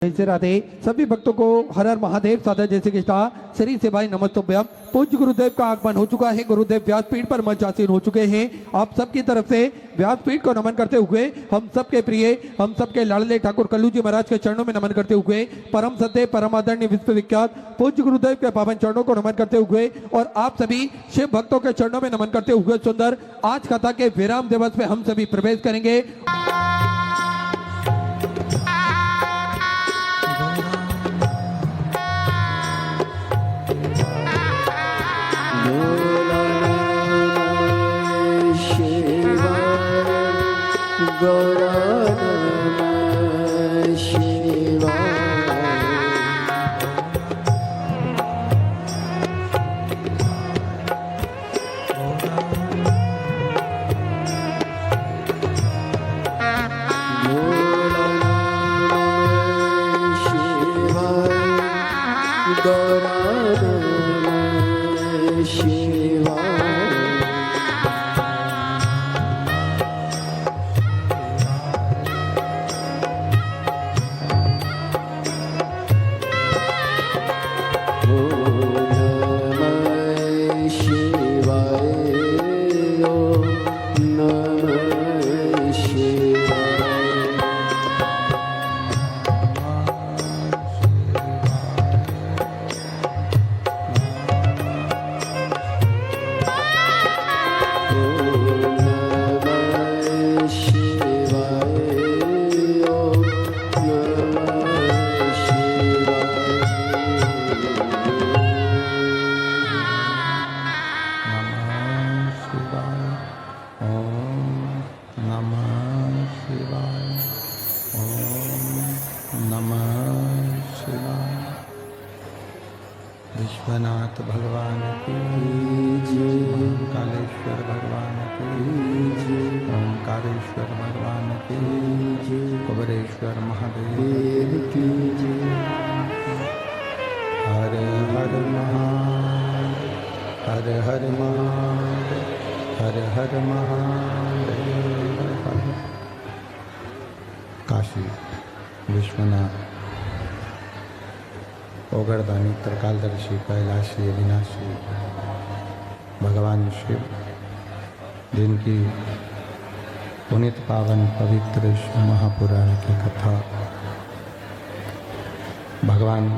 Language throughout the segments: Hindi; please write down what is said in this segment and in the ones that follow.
से राधे। सभी भक्तों को हर हर महादेव साधा जैसे कृष्णा शरीर से भाई नमस्तुभ्यम। पूज्य गुरुदेव का आगमन हो चुका है। गुरुदेव व्यासपीठ पर मंचासीन हो चुके हैं। आप सबकी तरफ से व्यासपीठ को नमन करते हुए हम सबके प्रिय, हम सबके लाडले ठाकुर कल्लू जी महाराज के चरणों में नमन करते हुए परम सत्य परम आदरणीय विश्व विख्यात पूज्य गुरुदेव के पावन चरणों को नमन करते हुए और आप सभी शिव भक्तों के चरणों में नमन करते हुए सुंदर आज कथा के विराम दिवस में हम सभी प्रवेश करेंगे। विश्वनाथ भगवान की कालेश्वर भगवान की ओंकारेश्वर भगवान की कुबरेश्वर महादेव की हर हर महादेव हर हर महादेव हर हर महादेव। काशी विश्वनाथ ओगरदानी त्रिकालदर्शी कैलाशी अविनाशी भगवान शिव जिनकी पुनित पावन पवित्र शिव महापुराण की कथा भगवान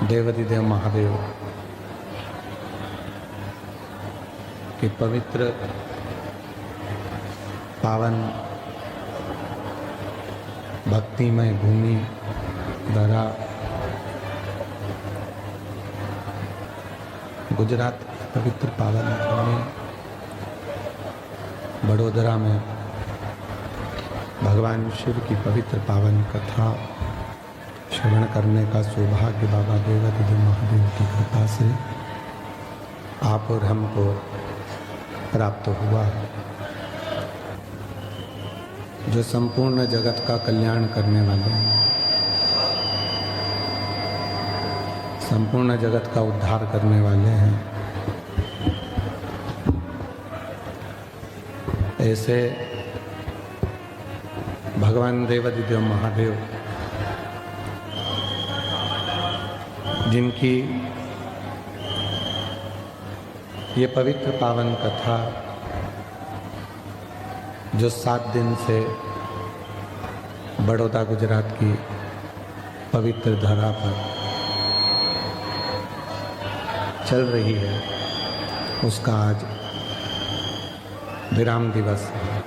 देवाधिदेव महादेव की पवित्र पावन भक्तिमय भूमि धरा गुजरात पवित्र पावन भूमि बड़ोदरा में भगवान शिव की पवित्र पावन कथा श्रवण करने का सौभाग्य बाबा देवाधिदेव महादेव की कृपा से आप और हमको प्राप्त हुआ, जो संपूर्ण जगत का कल्याण करने वाले हैं, संपूर्ण जगत का उद्धार करने वाले हैं। ऐसे भगवान देवाधिदेव महादेव जिनकी ये पवित्र पावन कथा जो 7 दिन से बड़ौदा गुजरात की पवित्र धरा पर चल रही है, उसका आज विराम दिवस है।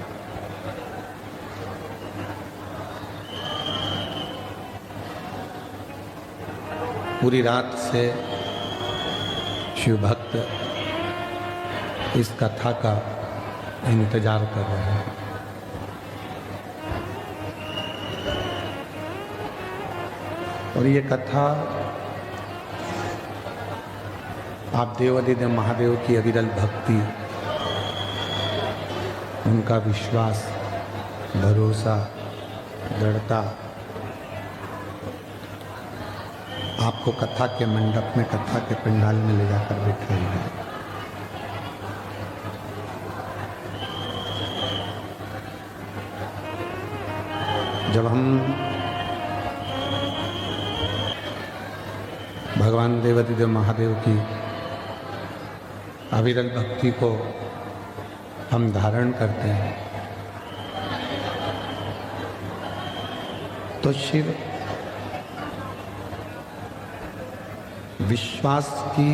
पूरी रात से शिव भक्त इस कथा का इंतजार कर रहे हैं। और ये कथा आप देवाधिदेव महादेव की अविरल भक्ति, उनका विश्वास, भरोसा, दृढ़ता आपको कथा के मंडप में, कथा के पंडाल में ले जाकर बैठाएगी। जब हम भगवान देवाधिदेव महादेव की अविरल भक्ति को हम धारण करते हैं तो शिव विश्वास की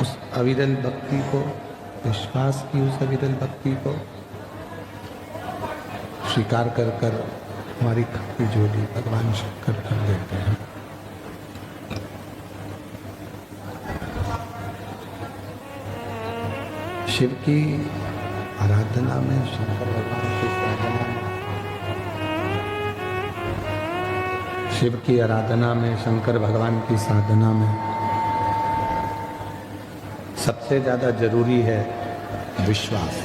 उस अविरल भक्ति को, विश्वास की उस अविरल भक्ति को स्वीकार कर कर हमारी खपी जोड़ी भगवान शंकर कर देते हैं। शिव की आराधना में, शंकर भगवान की साधना में, शिव की आराधना में, शंकर भगवान की साधना में सबसे ज्यादा जरूरी है विश्वास।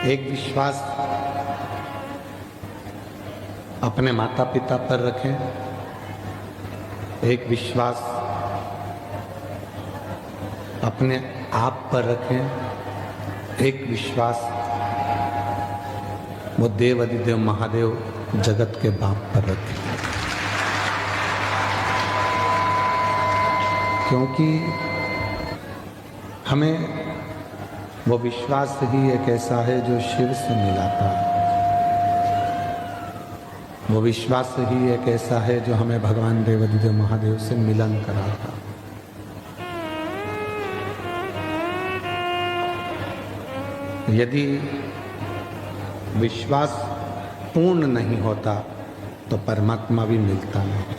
एक विश्वास अपने माता पिता पर रखें, एक विश्वास अपने आप पर रखें, एक विश्वास वो देव अधिदेव महादेव जगत के बाप पर रखें। क्योंकि हमें वो विश्वास ही एक ऐसा है जो शिव से मिलाता है। वो विश्वास ही एक ऐसा है जो हमें भगवान देव अधिदेव महादेव से मिलन कराता। यदि विश्वास पूर्ण नहीं होता तो परमात्मा भी मिलता नहीं।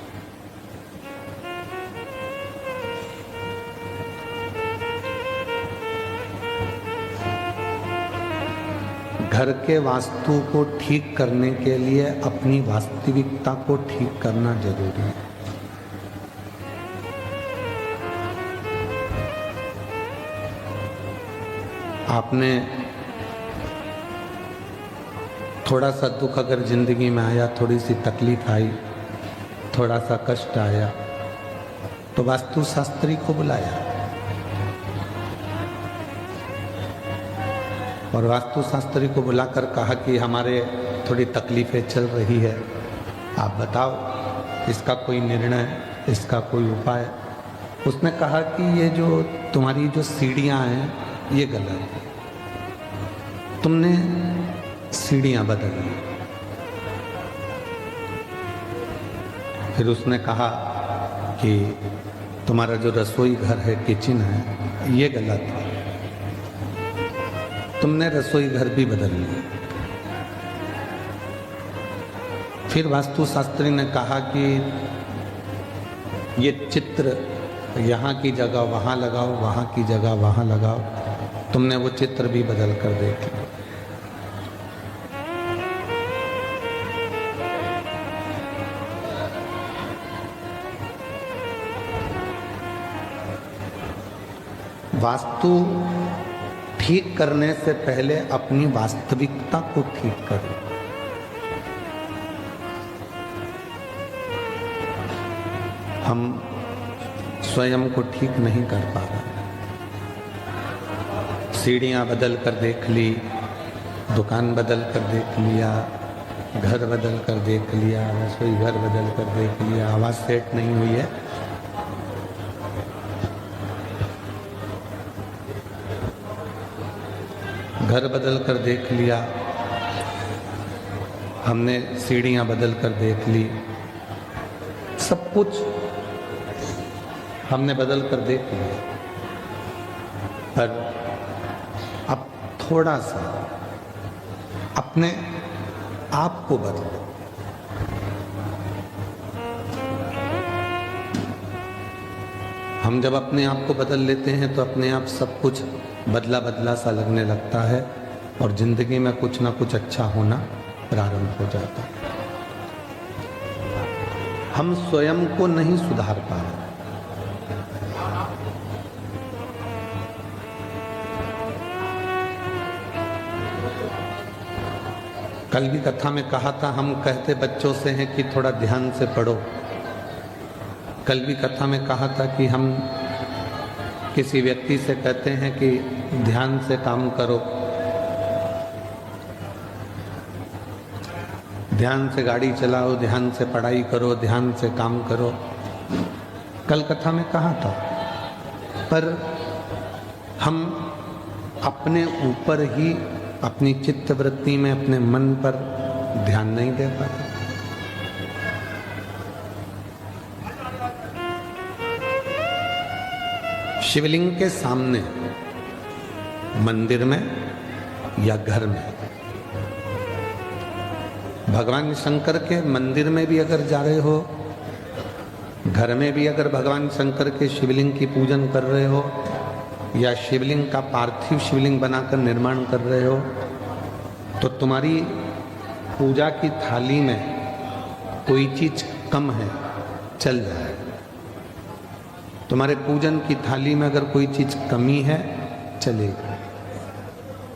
घर के वास्तु को ठीक करने के लिए अपनी वास्तविकता को ठीक करना जरूरी है। आपने थोड़ा सा दुख अगर जिंदगी में आया, थोड़ी सी तकलीफ आई, थोड़ा सा कष्ट आया, तो वास्तु शास्त्री को बुलाया और वास्तु शास्त्री को बुलाकर कहा कि हमारे थोड़ी तकलीफें चल रही है, आप बताओ इसका कोई निर्णय, इसका कोई उपाय। उसने कहा कि ये जो तुम्हारी जो सीढ़ियाँ हैं ये गलत है, तुमने सीढ़ियाँ बदल ली। फिर उसने कहा कि तुम्हारा जो रसोई घर है, किचन है, ये गलत है, तुमने रसोई घर भी बदल लिया। फिर वास्तु शास्त्री ने कहा कि ये चित्र यहाँ की जगह वहाँ लगाओ, वहाँ की जगह वहाँ लगाओ, तुमने वो चित्र भी बदल कर देख लिया। वास्तु ठीक करने से पहले अपनी वास्तविकता को ठीक करें। हम स्वयं को ठीक नहीं कर पा रहे। सीढ़ियाँ बदल कर देख ली, दुकान बदल कर देख लिया, घर बदल कर देख लिया, रसोई घर बदल कर देख लिया, आवाज़ सेट नहीं हुई है। घर बदल कर देख लिया, हमने सीढ़ियाँ बदल कर देख ली, सब कुछ हमने बदल कर देख लिया, पर अब थोड़ा सा अपने आप को बदलो। हम जब अपने आप को बदल लेते हैं तो अपने आप सब कुछ बदला बदला सा लगने लगता है और जिंदगी में कुछ ना कुछ अच्छा होना प्रारंभ हो जाता है। हम स्वयं को नहीं सुधार पा रहे। कल की कथा में कहा था, हम कहते बच्चों से हैं कि थोड़ा ध्यान से पढ़ो। कल भी कथा में कहा था कि हम किसी व्यक्ति से कहते हैं कि ध्यान से काम करो, ध्यान से गाड़ी चलाओ, ध्यान से पढ़ाई करो, ध्यान से काम करो। कल कथा में कहा था, पर हम अपने ऊपर ही, अपनी चित्त वृत्ति में, अपने मन पर ध्यान नहीं दे पाते। शिवलिंग के सामने, मंदिर में या घर में, भगवान शंकर के मंदिर में भी अगर जा रहे हो, घर में भी अगर भगवान शंकर के शिवलिंग की पूजन कर रहे हो, या शिवलिंग का पार्थिव शिवलिंग बनाकर निर्माण कर रहे हो, तो तुम्हारी पूजा की थाली में कोई चीज कम है, चल जाए। तुम्हारे पूजन की थाली में अगर कोई चीज कमी है, चलेगी।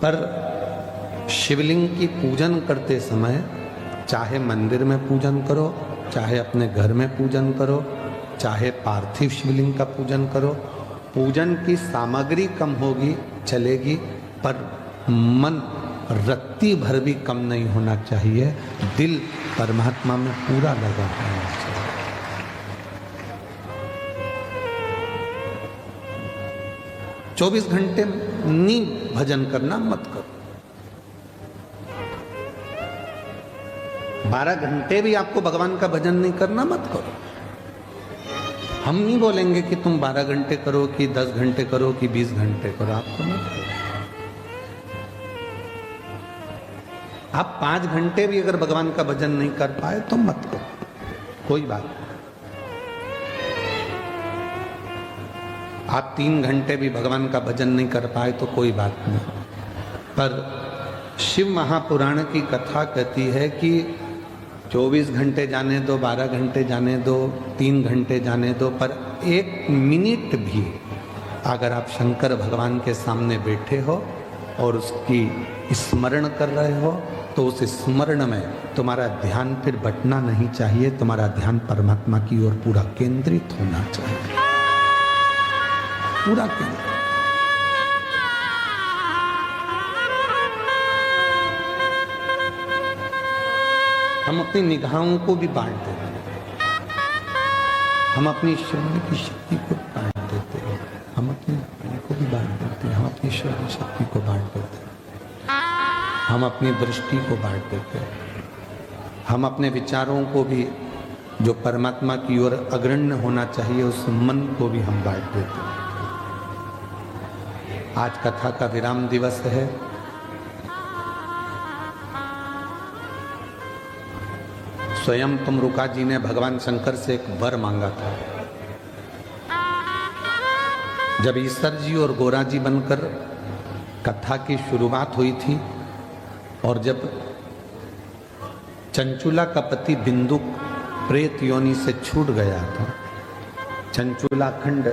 पर शिवलिंग की पूजन करते समय, चाहे मंदिर में पूजन करो, चाहे अपने घर में पूजन करो, चाहे पार्थिव शिवलिंग का पूजन करो, पूजन की सामग्री कम होगी, चलेगी, पर मन रत्ती भर भी कम नहीं होना चाहिए। दिल परमात्मा में पूरा लगा होना चाहिए। 24 घंटे नींद भजन करना मत करो। 12 घंटे भी आपको भगवान का भजन नहीं करना, मत करो। हम नहीं बोलेंगे कि तुम 12 घंटे करो, कि 10 घंटे करो, कि 20 घंटे करो, आपको मत करो। आप 5 घंटे भी अगर भगवान का भजन नहीं कर पाए तो मत करो, कोई बात नहीं। आप 3 घंटे भी भगवान का भजन नहीं कर पाए तो कोई बात नहीं। पर शिव महापुराण की कथा कहती है कि 24 घंटे जाने दो, 12 घंटे जाने दो, 3 घंटे जाने दो, पर 1 मिनट भी अगर आप शंकर भगवान के सामने बैठे हो और उसकी स्मरण कर रहे हो, तो उस स्मरण में तुम्हारा ध्यान फिर बटना नहीं चाहिए। तुम्हारा ध्यान परमात्मा की ओर पूरा केंद्रित होना चाहिए, पूरा केंद्रित। हम अपनी निगाहों को भी बांट देते हैं, हम अपनी श्रवण की शक्ति को बांट देते हैं, हम अपनी वाणी को भी बांट देते हैं, हम अपनी श्रवण शक्ति को बांट देते हैं, हम अपनी दृष्टि को बांट देते हैं, हम अपने विचारों को भी, जो परमात्मा की ओर अग्रण्य होना चाहिए, उस मन को भी हम बांट देते हैं। आज कथा का विराम दिवस है। स्वयं तुमरुका जी ने भगवान शंकर से एक वर मांगा था। जब ईश्वर जी और गोरा जी बनकर कथा की शुरुआत हुई थी, और जब चंचुला का पति बिंदु प्रेत योनि से छूट गया था, चंचुला खंड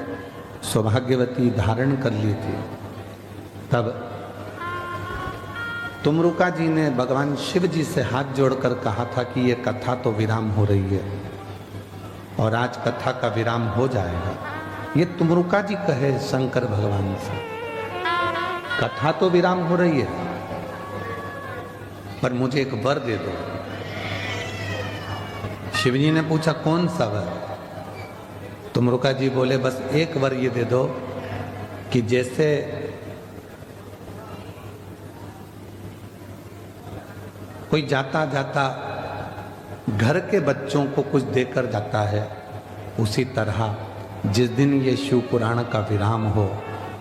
सौभाग्यवती धारण कर ली थी, तब तुमरुका जी ने भगवान शिव जी से हाथ जोड़कर कहा था कि ये कथा तो विराम हो रही है, और आज कथा का विराम हो जाएगा। ये तुमरुका जी कहे शंकर भगवान से, कथा तो विराम हो रही है, पर मुझे एक वर दे दो। शिव जी ने पूछा कौन सा वर? तुमरुका जी बोले बस एक वर ये दे दो कि जैसे कोई जाता जाता घर के बच्चों को कुछ देकर जाता है, उसी तरह जिस दिन ये शिव पुराण का विराम हो,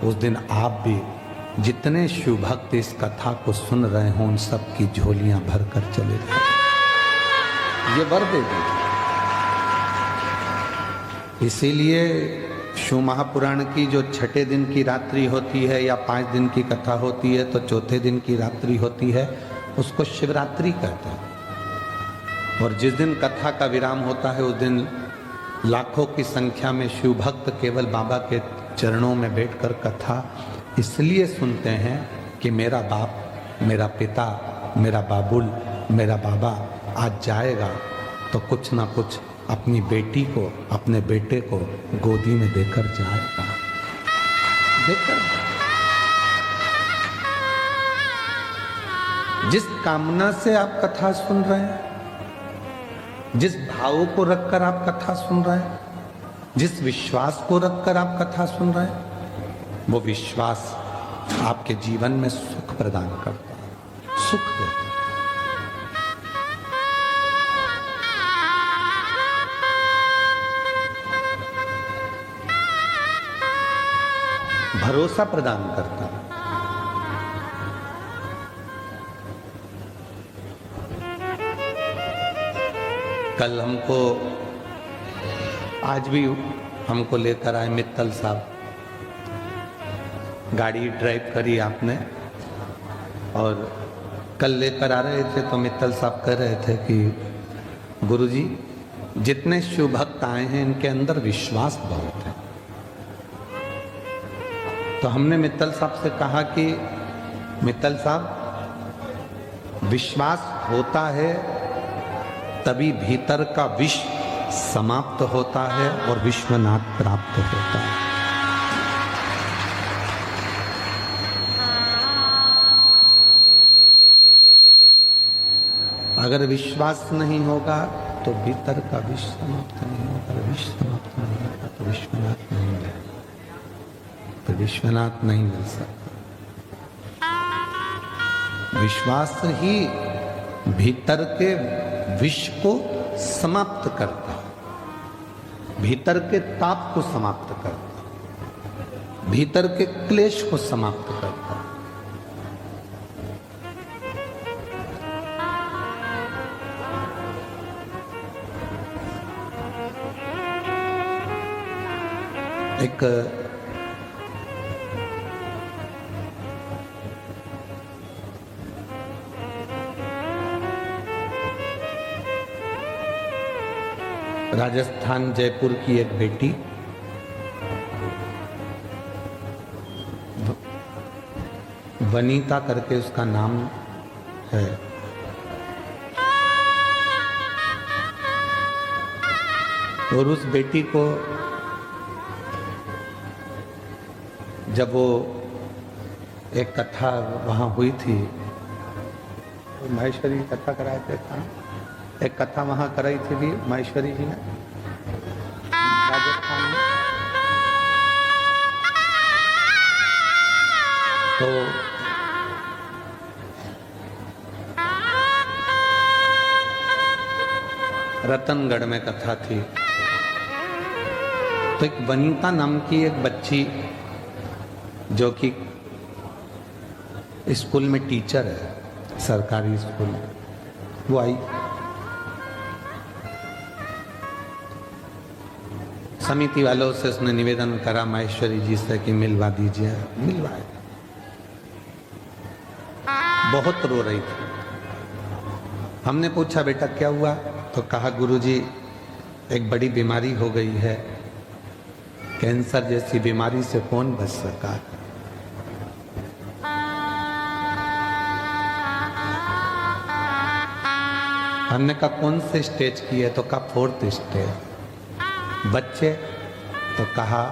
उस दिन आप भी जितने शिव भक्त इस कथा को सुन रहे हों, उन सब की झोलियां भर कर चले जाए। ये वर दे दीजिए। इसीलिए शिव महापुराण की जो 6ठे दिन की रात्रि होती है या 5 दिन की कथा होती है, तो चौथे दिन की रात्रि होती है, उसको शिवरात्रि कहते हैं। और जिस दिन कथा का विराम होता है, उस दिन लाखों की संख्या में शिव भक्त केवल बाबा के चरणों में बैठकर कथा इसलिए सुनते हैं कि मेरा बाप, मेरा पिता, मेरा बाबुल, मेरा बाबा आज जाएगा, तो कुछ ना कुछ अपनी बेटी को, अपने बेटे को गोदी में देकर जाएगा। देकर जिस कामना से आप कथा सुन रहे हैं, जिस भाव को रखकर आप कथा सुन रहे हैं, जिस विश्वास को रखकर आप कथा सुन रहे हैं, वो विश्वास आपके जीवन में सुख प्रदान करता है, सुख देता है। भरोसा प्रदान करता है। कल हमको, आज भी हमको लेकर आए मित्तल साहब, गाड़ी ड्राइव करी आपने, और कल लेकर आ रहे थे तो मित्तल साहब कह रहे थे कि गुरुजी जितने शिव भक्त आए हैं इनके अंदर विश्वास बहुत है। तो हमने मित्तल साहब से कहा कि मित्तल साहब, विश्वास होता है तभी भीतर का विष समाप्त होता है और विश्वनाथ प्राप्त होता है। अगर विश्वास नहीं होगा तो भीतर का विष समाप्त नहीं होगा, विष समाप्त नहीं होगा तो विश्वनाथ नहीं मिलेगा, तो विश्वनाथ नहीं मिल सकता। विश्वास ही भीतर के विष को समाप्त करता है, भीतर के ताप को समाप्त करता है, भीतर के क्लेश को समाप्त करता है। एक राजस्थान जयपुर की एक बेटी वनीता करके उसका नाम है, और उस बेटी को जब वो एक कथा वहाँ हुई थी, माहेश्वरी कथा कराए थे, एक कथा वहाँ कराई थी भी माहेश्वरी जी ने राजस्थान में। तो रतनगढ़ में कथा थी, तो एक वनीता नाम की एक बच्ची जो कि स्कूल में टीचर है, सरकारी स्कूल में, वो आई। समिति वालों से उसने निवेदन करा माहेश्वरी जी से कि मिलवा दीजिए, मिलवाए। बहुत रो रही थी। हमने पूछा बेटा क्या हुआ, तो कहा गुरुजी एक बड़ी बीमारी हो गई है, कैंसर जैसी बीमारी से कौन बच सका। हमने कहा कौन से स्टेज की है, तो कहा 4th स्टेज। बच्चे, तो कहा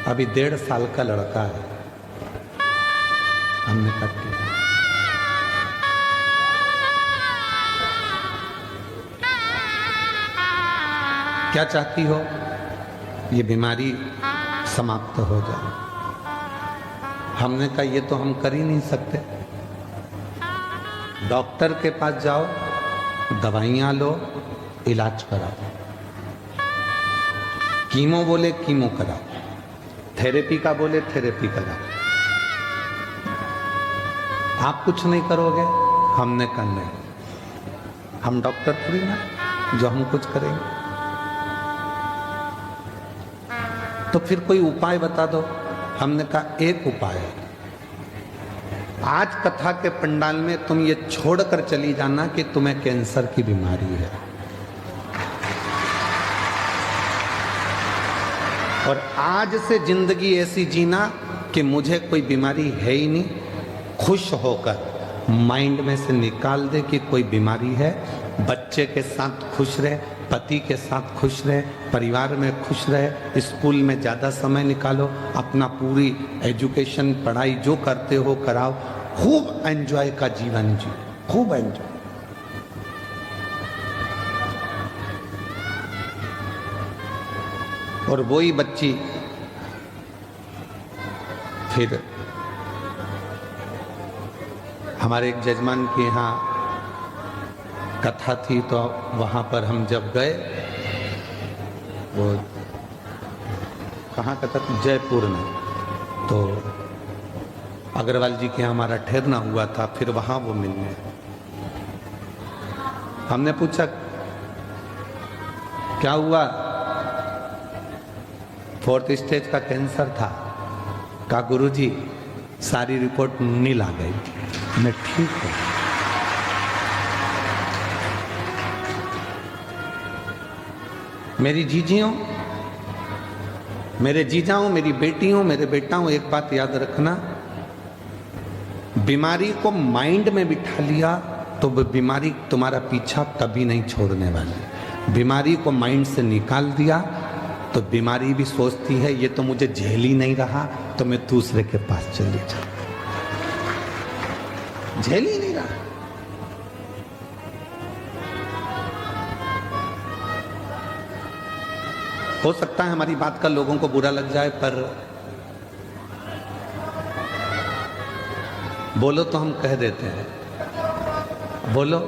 अभी 1.5 साल का लड़का है। हमने कहा ठीक है। क्या चाहती हो, ये बीमारी समाप्त हो जाए। हमने कहा ये तो हम कर ही नहीं सकते, डॉक्टर के पास जाओ, दवाइयाँ लो, इलाज कराओ। कीमो बोले कीमो कराओ, थेरेपी का बोले थेरेपी कराओ। आप कुछ नहीं करोगे। हमने कहा नहीं, हम डॉक्टर थोड़ी ना जो हम कुछ करेंगे। तो फिर कोई उपाय बता दो। हमने कहा एक उपाय है, आज कथा के पंडाल में तुम ये छोड़कर चली जाना कि तुम्हें कैंसर की बीमारी है, और आज से जिंदगी ऐसी जीना कि मुझे कोई बीमारी है ही नहीं। खुश होकर माइंड में से निकाल दे कि कोई बीमारी है। बच्चे के साथ खुश रहे, पति के साथ खुश रहे, परिवार में खुश रहे, स्कूल में ज़्यादा समय निकालो, अपना पूरी एजुकेशन पढ़ाई जो करते हो कराओ, खूब एंजॉय का जीवन जी, खूब एंजॉय। और वही बच्ची फिर हमारे एक जजमान के यहाँ कथा थी, तो वहाँ पर हम जब गए, वो कहाँ कथा थी, जयपुर में, तो अग्रवाल जी के यहाँ हमारा ठहरना हुआ था। फिर वहाँ वो मिलने, हमने पूछा क्या हुआ, 4th स्टेज का कैंसर था। कहा गुरुजी सारी रिपोर्ट नील आ गई। मैं ठीक हूं। मेरी जीजियों, मेरे जीजाओं, मेरी बेटियों, मेरे बेटाओं, एक बात याद रखना, बीमारी को माइंड में बिठा लिया तो वो बीमारी तुम्हारा पीछा कभी नहीं छोड़ने वाली। बीमारी को माइंड से निकाल दिया तो बीमारी भी सोचती है ये तो मुझे झेल ही नहीं रहा, तो मैं दूसरे के पास चली जाऊं। झेल ही नहीं रहा। हो सकता है हमारी बात का लोगों को बुरा लग जाए, पर बोलो तो हम कह देते हैं, बोलो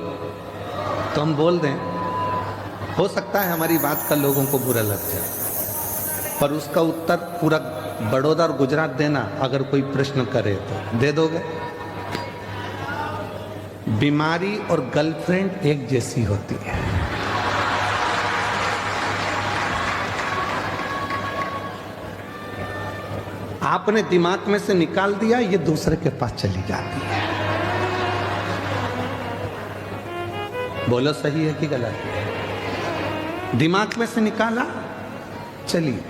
तो हम बोल दें। हो सकता है हमारी बात का लोगों को बुरा लग जाए, पर उसका उत्तर पूरा बड़ौदा और गुजरात देना। अगर कोई प्रश्न करे तो दे दोगे। बीमारी और गर्लफ्रेंड एक जैसी होती है। आपने दिमाग में से निकाल दिया, ये दूसरे के पास चली जाती है। बोलो सही है कि गलत है? दिमाग में से निकाला, चलिए।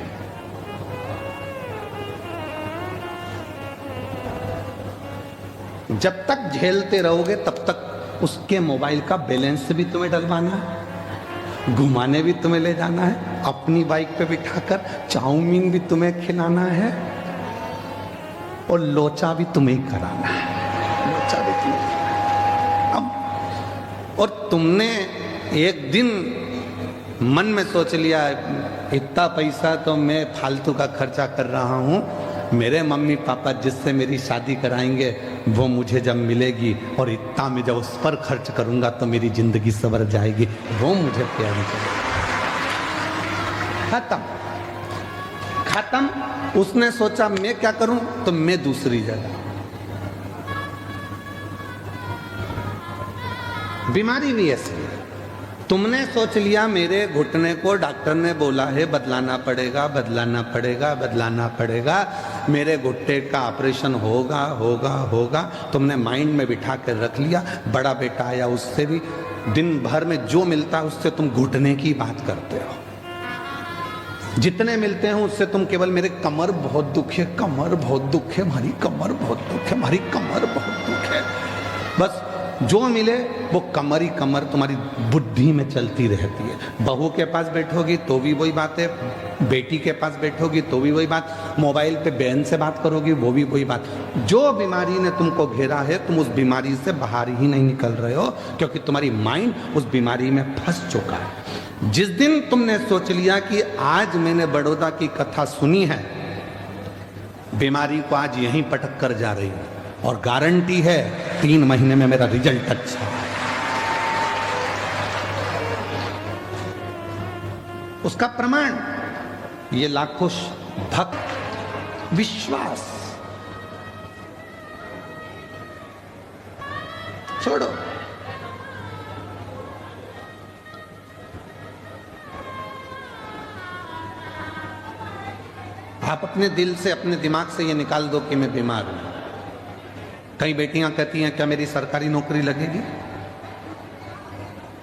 जब तक झेलते रहोगे तब तक उसके मोबाइल का बैलेंस भी तुम्हें डलवाना है, घुमाने भी तुम्हें ले जाना है, अपनी बाइक पे बिठाकर चाउमीन भी तुम्हें खिलाना है, और लोचा भी तुम्हें ही कराना है। लोचा भी तुम्हें। अब और तुमने एक दिन मन में सोच लिया इतना पैसा तो मैं फालतू का खर्चा कर रहा हूं, मेरे मम्मी पापा जिससे मेरी शादी कराएंगे वो मुझे जब मिलेगी और इतना मैं जब उस पर खर्च करूंगा तो मेरी जिंदगी संवर जाएगी, वो मुझे प्यार करेगी। खत्म खत्म। उसने सोचा मैं क्या करूं, तो मैं दूसरी जगह। बीमारी भी ऐसी है। तुमने सोच लिया मेरे घुटने को डॉक्टर ने बोला है बदलाना पड़ेगा, बदलाना पड़ेगा, बदलाना पड़ेगा, मेरे घुटने का ऑपरेशन होगा होगा होगा। तुमने माइंड में बिठा कर रख लिया। बड़ा बेटा आया, उससे भी दिन भर में जो मिलता है उससे तुम घुटने की बात करते हो। जितने मिलते हैं उससे तुम केवल मेरे कमर बहुत दुख है, कमर बहुत दुख है, हमारी कमर बहुत दुख है, हमारी कमर बहुत दुख है। बस जो मिले वो कमर ही कमर तुम्हारी बुद्धि में चलती रहती है। बहू के पास बैठोगी तो भी वही बात है, बेटी के पास बैठोगी तो भी वही बात, मोबाइल पे बहन से बात करोगी वो भी वही बात। जो बीमारी ने तुमको घेरा है तुम उस बीमारी से बाहर ही नहीं निकल रहे हो, क्योंकि तुम्हारी माइंड उस बीमारी में फंस चुका है। जिस दिन तुमने सोच लिया कि आज मैंने बड़ौदा की कथा सुनी है, बीमारी को आज यहीं पटक कर जा रही है, और गारंटी है 3 महीने में मेरा रिजल्ट अच्छा है। उसका प्रमाण ये लाखों भक्त विश्वास। छोड़ो, आप अपने दिल से अपने दिमाग से ये निकाल दो कि मैं बीमार हूं। कई बेटियां कहती हैं क्या मेरी सरकारी नौकरी लगेगी?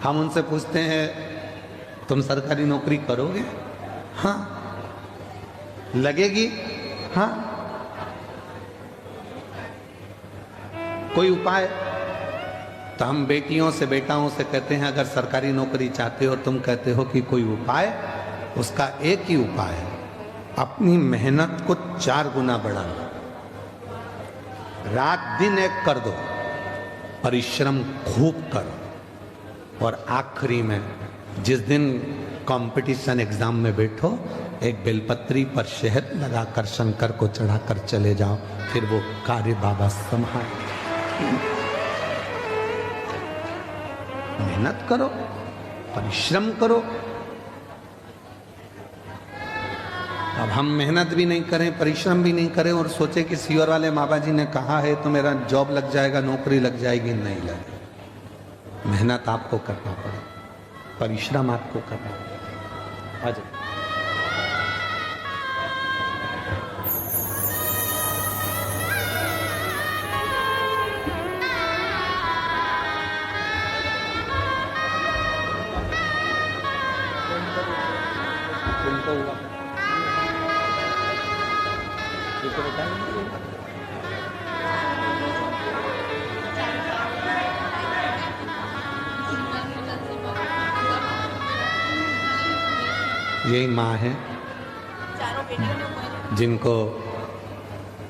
हम उनसे पूछते हैं तुम सरकारी नौकरी करोगे? हाँ। लगेगी? हाँ। कोई उपाय? तो हम बेटियों से बेटाओं से कहते हैं अगर सरकारी नौकरी चाहते हो, तुम कहते हो कि कोई उपाय, उसका एक ही उपाय है, अपनी मेहनत को 4 गुना बढ़ाना। रात दिन एक कर दो, परिश्रम खूब करो, और आखिरी में जिस दिन कंपटीशन एग्जाम में बैठो, एक बेलपत्री पर शहद लगाकर शंकर को चढ़ाकर चले जाओ, फिर वो कार्य बाबा संभाल। मेहनत करो, परिश्रम करो। अब हम मेहनत भी नहीं करें, परिश्रम भी नहीं करें और सोचे कि सीवर वाले बाबा जी ने कहा है तो मेरा जॉब लग जाएगा, नौकरी लग जाएगी, नहीं लगे। मेहनत आपको करना पड़ेगा, परिश्रम आपको करना पड़ेगा। आ जाओ। यही माँ है जिनको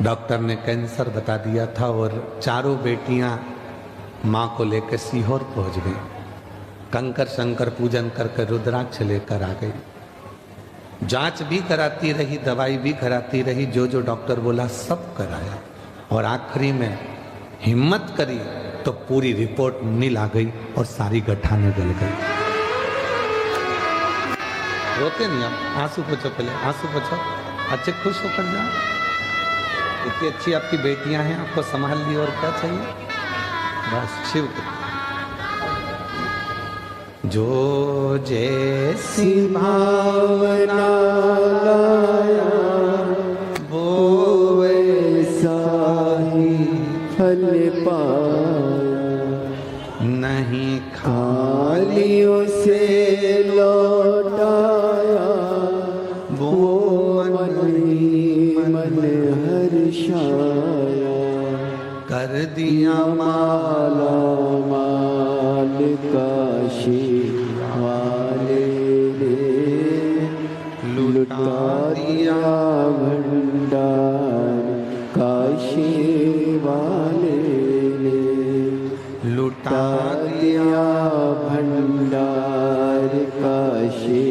डॉक्टर ने कैंसर बता दिया था और चारों बेटियां माँ को लेकर सीहोर पहुंच गई। कंकर शंकर पूजन करके रुद्राक्ष लेकर आ गई। जांच भी कराती रही, दवाई भी कराती रही, जो जो डॉक्टर बोला सब कराया और आखिरी में हिम्मत करी तो पूरी रिपोर्ट नील आ गई और सारी गठाने गल गई। रोते नहीं आप, आंसू पोछो, पहले आंसू पोछो, अच्छे खुश होकर जाओ। इतनी अच्छी आपकी बेटियां हैं, आपको संभाल ली, और क्या चाहिए? बस शिव जो जैसी भावना लाया वो वैसा ही फल पाया, नहीं खाली उसे लौटाया वो मन हर्षाया, कर दिया माला माल काशी वाले ने, लुटा दिया भंडार काशी वाले ने, लुटा दिया भंडार काशी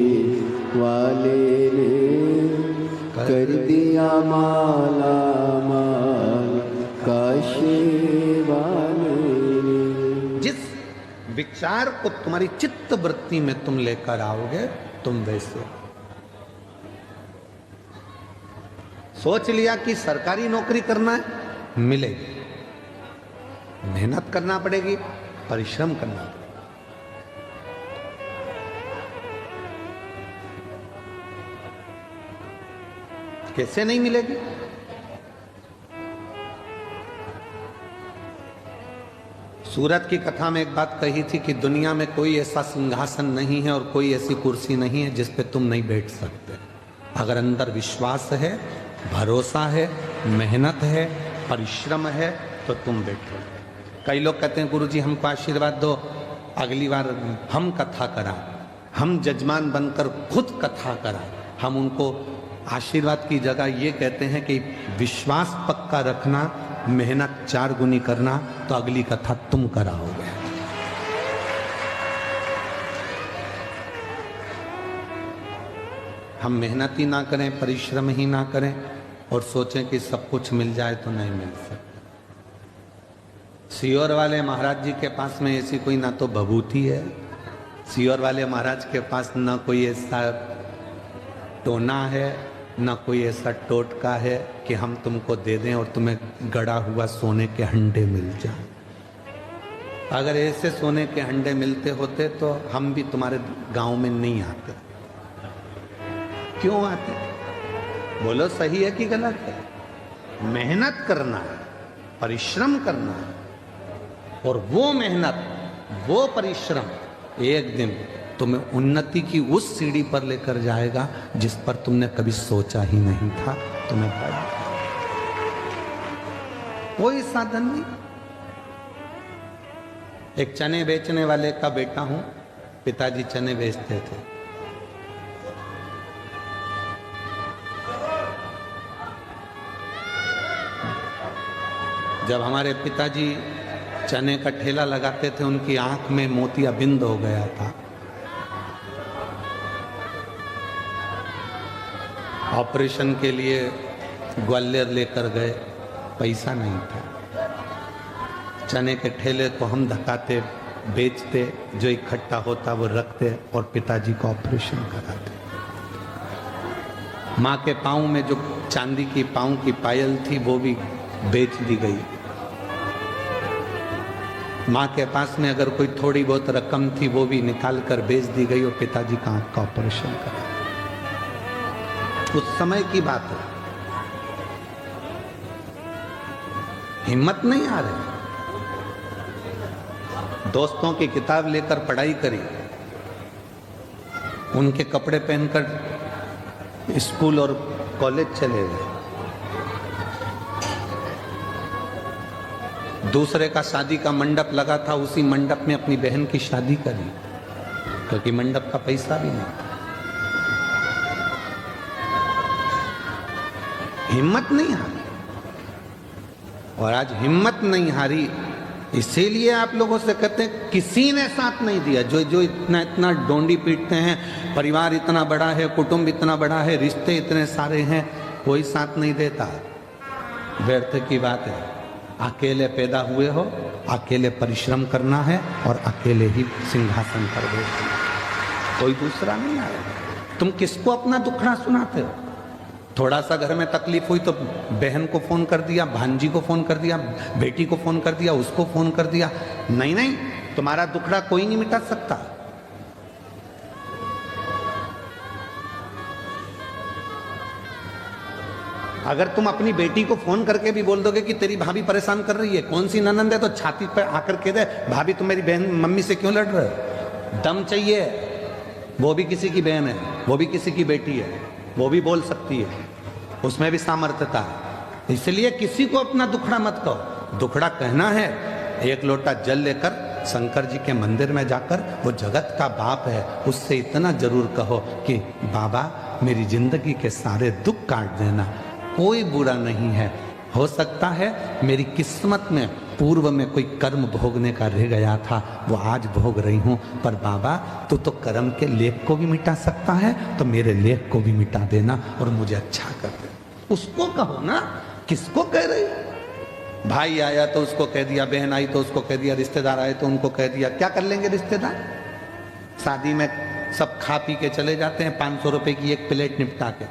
वाले ने, कर दिया माला माल काशी वाले ने। जिस विचार को तुम्हारी चित्त वृत्ति में तुम लेकर आओगे, तुम वैसे सोच लिया कि सरकारी नौकरी करना है, मिलेगी, मेहनत करना पड़ेगी, परिश्रम करना पड़ेगा। कैसे नहीं मिलेगी? सूरत की कथा में एक बात कही थी कि दुनिया में कोई ऐसा सिंहासन नहीं है और कोई ऐसी कुर्सी नहीं है जिस पे तुम नहीं बैठ सकते। अगर अंदर विश्वास है, भरोसा है, मेहनत है, परिश्रम है तो तुम बैठो। कई लोग कहते हैं गुरुजी हमको आशीर्वाद दो, अगली बार हम कथा करा, हम जजमान बनकर खुद कथा करा। हम उनको आशीर्वाद की जगह ये कहते हैं कि विश्वास पक्का रखना, मेहनत 4 गुनी करना, तो अगली कथा तुम कराओगे। हम मेहनत ही ना करें, परिश्रम ही ना करें और सोचें कि सब कुछ मिल जाए तो नहीं मिल सकता। सीहोर वाले महाराज जी के पास में ऐसी कोई ना तो भभूति है, सीहोर वाले महाराज के पास ना कोई ऐसा टोना है, ना कोई ऐसा टोटका है कि हम तुमको दे दें और तुम्हें गड़ा हुआ सोने के हंडे मिल जाए। अगर ऐसे सोने के हंडे मिलते होते तो हम भी तुम्हारे गांव में नहीं आते। क्यों आते? बोलो सही है कि गलत है? मेहनत करना है, परिश्रम करना है, और वो मेहनत, वो परिश्रम एक दिन तुम्हें उन्नति की उस सीढ़ी पर लेकर जाएगा जिस पर तुमने कभी सोचा ही नहीं था। तुम्हें कोई साधन नहीं। एक चने बेचने वाले का बेटा हूं, पिताजी चने बेचते थे। जब हमारे पिताजी चने का ठेला लगाते थे, उनकी आंख में मोतियाबिंद हो गया था। ऑपरेशन के लिए ग्वालियर लेकर गए, पैसा नहीं था। चने के ठेले को हम धकाते, बेचते, जो इकट्ठा होता वो रखते और पिताजी का ऑपरेशन कराते। माँ के पाँव में जो चांदी की पाँव की पायल थी वो भी बेच दी गई। माँ के पास में अगर कोई थोड़ी बहुत रकम थी वो भी निकाल कर बेच दी गई और पिताजी का आंख का ऑपरेशन करा। उस समय की बात है, हिम्मत नहीं आ रही। दोस्तों की किताब लेकर पढ़ाई करी, उनके कपड़े पहनकर स्कूल और कॉलेज चले गए। दूसरे का शादी का मंडप लगा था, उसी मंडप में अपनी बहन की शादी करी, क्योंकि मंडप का पैसा भी नहीं था। हिम्मत नहीं हारी, और आज हिम्मत नहीं हारी, इसीलिए आप लोगों से कहते हैं किसी ने साथ नहीं दिया। जो इतना डोंडी पीटते हैं, परिवार इतना बड़ा है, कुटुंब इतना बड़ा है, रिश्ते इतने सारे हैं, कोई साथ नहीं देता। व्यर्थ की बात है। अकेले पैदा हुए हो, अकेले परिश्रम करना है और अकेले ही सिंहासन पर बैठना, कोई दूसरा नहीं आएगा। तुम किसको अपना दुखड़ा सुनाते हो? थोड़ा सा घर में तकलीफ हुई तो बहन को फोन कर दिया, भांजी को फोन कर दिया, बेटी को फोन कर दिया, उसको फोन कर दिया। नहीं नहीं, तुम्हारा दुखड़ा कोई नहीं मिटा सकता। अगर तुम अपनी बेटी को फोन करके भी बोल दोगे कि तेरी भाभी परेशान कर रही है, कौन सी ननंद है, तो छाती पर आकर कह दे भाभी तुम मेरी बहन मम्मी से क्यों लड़ रहे हो? दम चाहिए। वो भी किसी की बहन है, वो भी किसी की बेटी है, वो भी बोल सकती है, उसमें भी सामर्थ्यता है। इसलिए किसी को अपना दुखड़ा मत कहो। दुखड़ा कहना है, एक लोटा जल लेकर शंकर जी के मंदिर में जाकर, वो जगत का बाप है, उससे इतना जरूर कहो कि बाबा मेरी जिंदगी के सारे दुख काट देना, कोई बुरा नहीं है। हो सकता है मेरी किस्मत में पूर्व में कोई कर्म भोगने का रह गया था, वो आज भोग रही हूं, पर बाबा तू तो कर्म के लेख को भी मिटा सकता है, तो मेरे लेख को भी मिटा देना और मुझे अच्छा कर दे। उसको कहो ना, किसको कह रही? भाई आया तो उसको कह दिया, बहन आई तो उसको कह दिया, रिश्तेदार आए तो उनको कह दिया। क्या कर लेंगे रिश्तेदार? शादी में सब खा पी के चले जाते हैं, 500 रुपए की एक प्लेट निपटा के,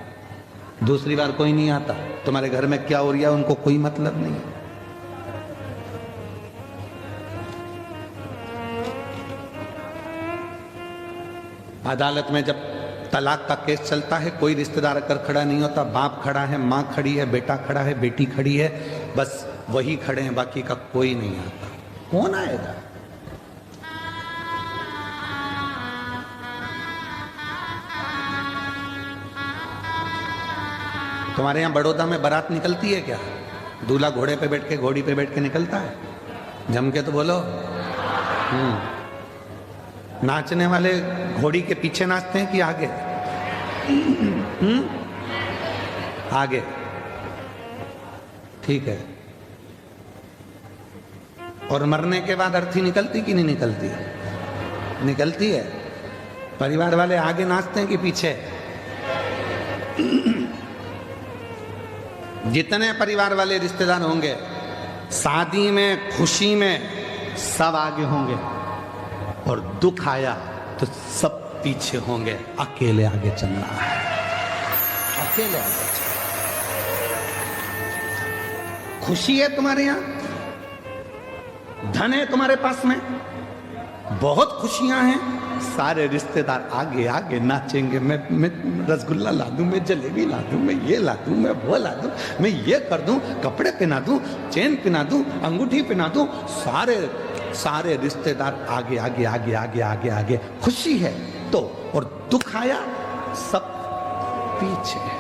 दूसरी बार कोई नहीं आता। तुम्हारे घर में क्या हो रहा है उनको कोई मतलब नहीं है। अदालत में जब तलाक का केस चलता है, कोई रिश्तेदार अगर खड़ा नहीं होता, बाप खड़ा है, माँ खड़ी है, बेटा खड़ा है, बेटी खड़ी है, बस वही खड़े हैं, बाकी का कोई नहीं आता। कौन आएगा? तुम्हारे यहाँ बड़ौदा में बारात निकलती है क्या? दूल्हा घोड़े पे बैठ के, घोड़ी पे बैठ के निकलता है? जम के तो बोलो। नाचने वाले घोड़ी के पीछे नाचते हैं कि आगे? आगे, ठीक है। और मरने के बाद अर्थी निकलती कि नहीं निकलती? निकलती है। परिवार वाले आगे नाचते हैं कि पीछे? जितने परिवार वाले रिश्तेदार होंगे, शादी में, खुशी में सब आगे होंगे, और दुख आया तो सब पीछे होंगे। अकेले आगे चल रहा है, अकेले आगे चल। खुशी है तुम्हारे यहां, धन है तुम्हारे पास में, बहुत खुशियां हैं, सारे रिश्तेदार आगे आगे नाचेंगे। मैं रसगुल्ला ला दूं, मैं जलेबी ला दूं, मैं ये ला दूं, मैं वो ला दूं, मैं ये कर दूं, कपड़े पहना दूं, चेन पहना दूं, अंगूठी पहना दूं। सारे रिश्तेदार आगे आगे आगे आगे आगे आगे। खुशी है तो, और दुख आया सब पीछे है।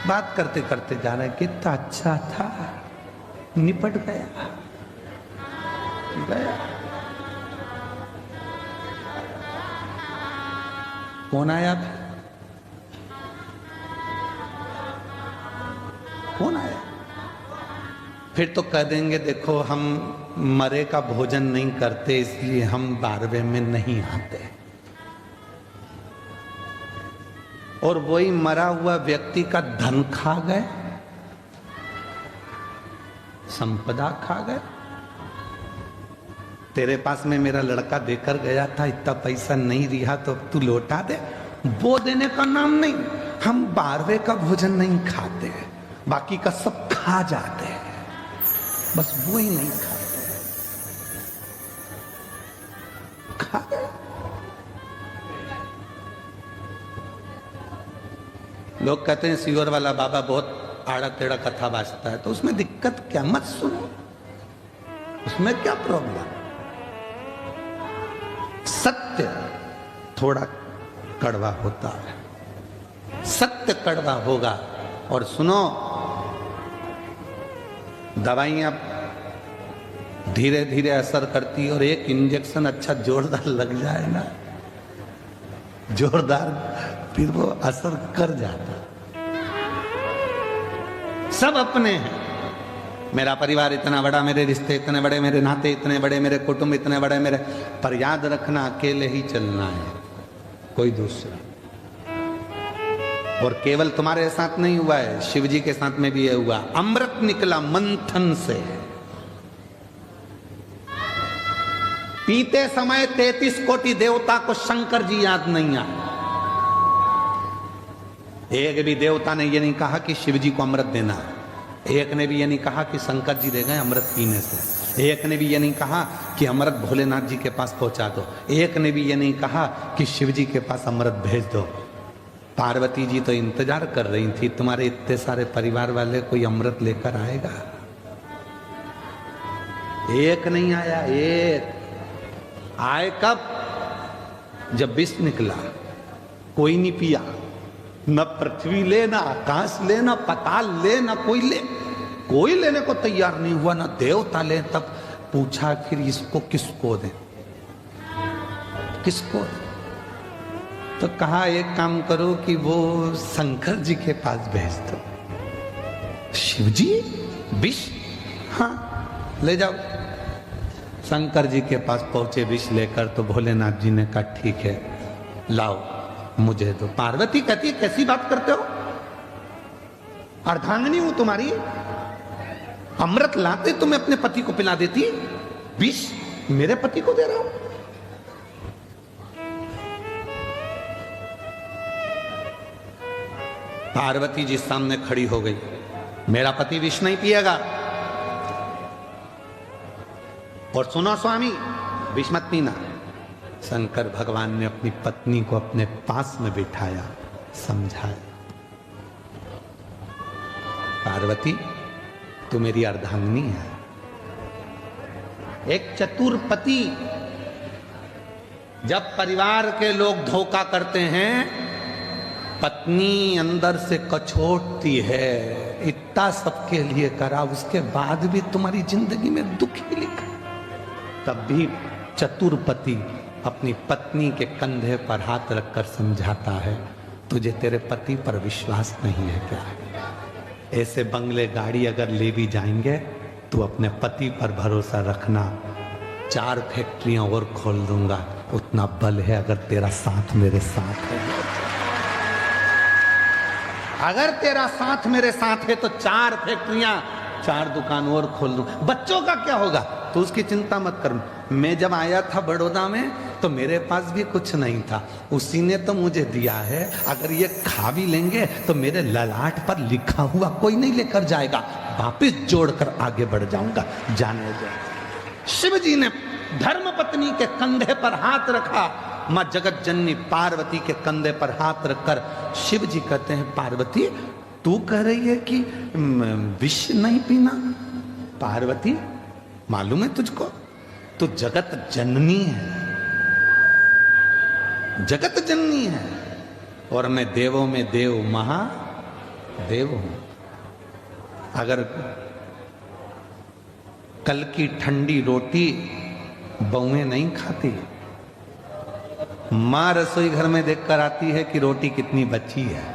बात करते करते जा रहे हैं, कितना अच्छा था, निपट गया। कौन आया? कौन आया? फिर तो कह देंगे देखो हम मरे का भोजन नहीं करते, इसलिए हम 12वें में नहीं आते। और वही मरा हुआ व्यक्ति का धन खा गए, संपदा खा गए। तेरे पास में मेरा लड़का देकर गया था, इतना पैसा नहीं रिहा तो अब तू लौटा दे। वो देने का नाम नहीं, हम 12वें का भोजन नहीं खाते, बाकी का सब खा जाते हैं, बस वो ही नहीं खाते। खा गए। लोग कहते हैं सीवर वाला बाबा बहुत आड़ा टेढ़ा कथा बाजता है, तो उसमें दिक्कत क्या, मत सुनो, उसमें क्या प्रॉब्लम। सत्य थोड़ा कड़वा होता है, सत्य कड़वा होगा। और सुनो, दवाइयां धीरे धीरे असर करती है, और एक इंजेक्शन अच्छा जोरदार लग जाए ना, जोरदार, फिर वो असर कर जाता। सब अपने हैं। मेरा परिवार इतना बड़ा, मेरे रिश्ते इतने बड़े, मेरे नाते इतने बड़े, मेरे कुटुंब इतने बड़े, मेरे, पर याद रखना अकेले ही चलना है, कोई दूसरा। और केवल तुम्हारे साथ नहीं हुआ है, शिव जी के साथ में भी ये हुआ। अमृत निकला मंथन से, पीते समय 33 कोटि देवता को शंकर जी याद नहीं आए। एक भी देवता ने ये नहीं कहा कि शिव जी को अमृत देना, एक ने भी ये नहीं कहा कि शंकर जी दे गए अमृत पीने से, एक ने भी ये नहीं कहा कि अमृत भोलेनाथ जी के पास पहुंचा दो, एक ने भी ये नहीं कहा कि शिव जी के पास अमृत भेज दो। पार्वती जी तो इंतजार कर रही थी, तुम्हारे इतने सारे परिवार वाले कोई अमृत लेकर आएगा, एक नहीं आया। एक आए कब, जब विष निकला, कोई नहीं पिया, न पृथ्वी ले, न आकाश ले, न पाताल ले, न कोई ले, कोई लेने को तैयार नहीं हुआ, न देवता ले। तब पूछा फिर इसको किसको दे, किसको दे? तो कहा एक काम करो कि वो शंकर जी के पास भेज दो। शिव जी विष, हाँ ले जाओ। शंकर जी के पास पहुंचे विष लेकर, तो भोलेनाथ जी ने कहा ठीक है लाओ मुझे दो। पार्वती कहती है कैसी बात करते हो, अर्धांगिनी हूं तुम्हारी, अमृत लाते तुम्हें अपने पति को पिला देती, विष मेरे पति को दे रहा हूं। पार्वती जी सामने खड़ी हो गई, मेरा पति विष नहीं पिएगा, और सुनो स्वामी विष मत पीना। शंकर भगवान ने अपनी पत्नी को अपने पास में बिठाया, समझाया, पार्वती तू मेरी अर्धांगिनी है। एक चतुर पति, जब परिवार के लोग धोखा करते हैं, पत्नी अंदर से कछोटती है, इतना सबके लिए करा, उसके बाद भी तुम्हारी जिंदगी में दुख ही लिखा। तब भी चतुर पति अपनी पत्नी के कंधे पर हाथ रखकर समझाता है, तुझे तेरे पति पर विश्वास नहीं है क्या? ऐसे बंगले गाड़ी अगर ले भी जाएंगे तो अपने पति पर भरोसा रखना, 4 फैक्ट्रियां और खोल दूंगा, उतना बल है अगर तेरा साथ मेरे साथ है। अगर तेरा साथ मेरे साथ है तो 4 फैक्ट्रियां, 4 दुकान और खोल दूं। बच्चों का क्या होगा तो उसकी चिंता मत कर। मैं जब आया था बड़ौदा में तो मेरे पास भी कुछ नहीं था, उसी ने तो मुझे दिया है। अगर ये खा भी लेंगे तो मेरे ललाट पर लिखा हुआ कोई नहीं लेकर जाएगा, वापिस जोड़कर आगे बढ़ जाऊंगा, जाने दो। शिव जी ने धर्म पत्नी के कंधे पर हाथ रखा, मां जगत जननी पार्वती के कंधे पर हाथ रखकर शिव जी कहते हैं, पार्वती तू कह रही है कि विष नहीं पीना? पार्वती मालूम है तुझको, तू जगत जननी है, जगत जननी है, और मैं देवों में देव महादेव हूं। अगर कल की ठंडी रोटी बहुएं नहीं खाती, मां रसोई घर में देखकर आती है कि रोटी कितनी बची है,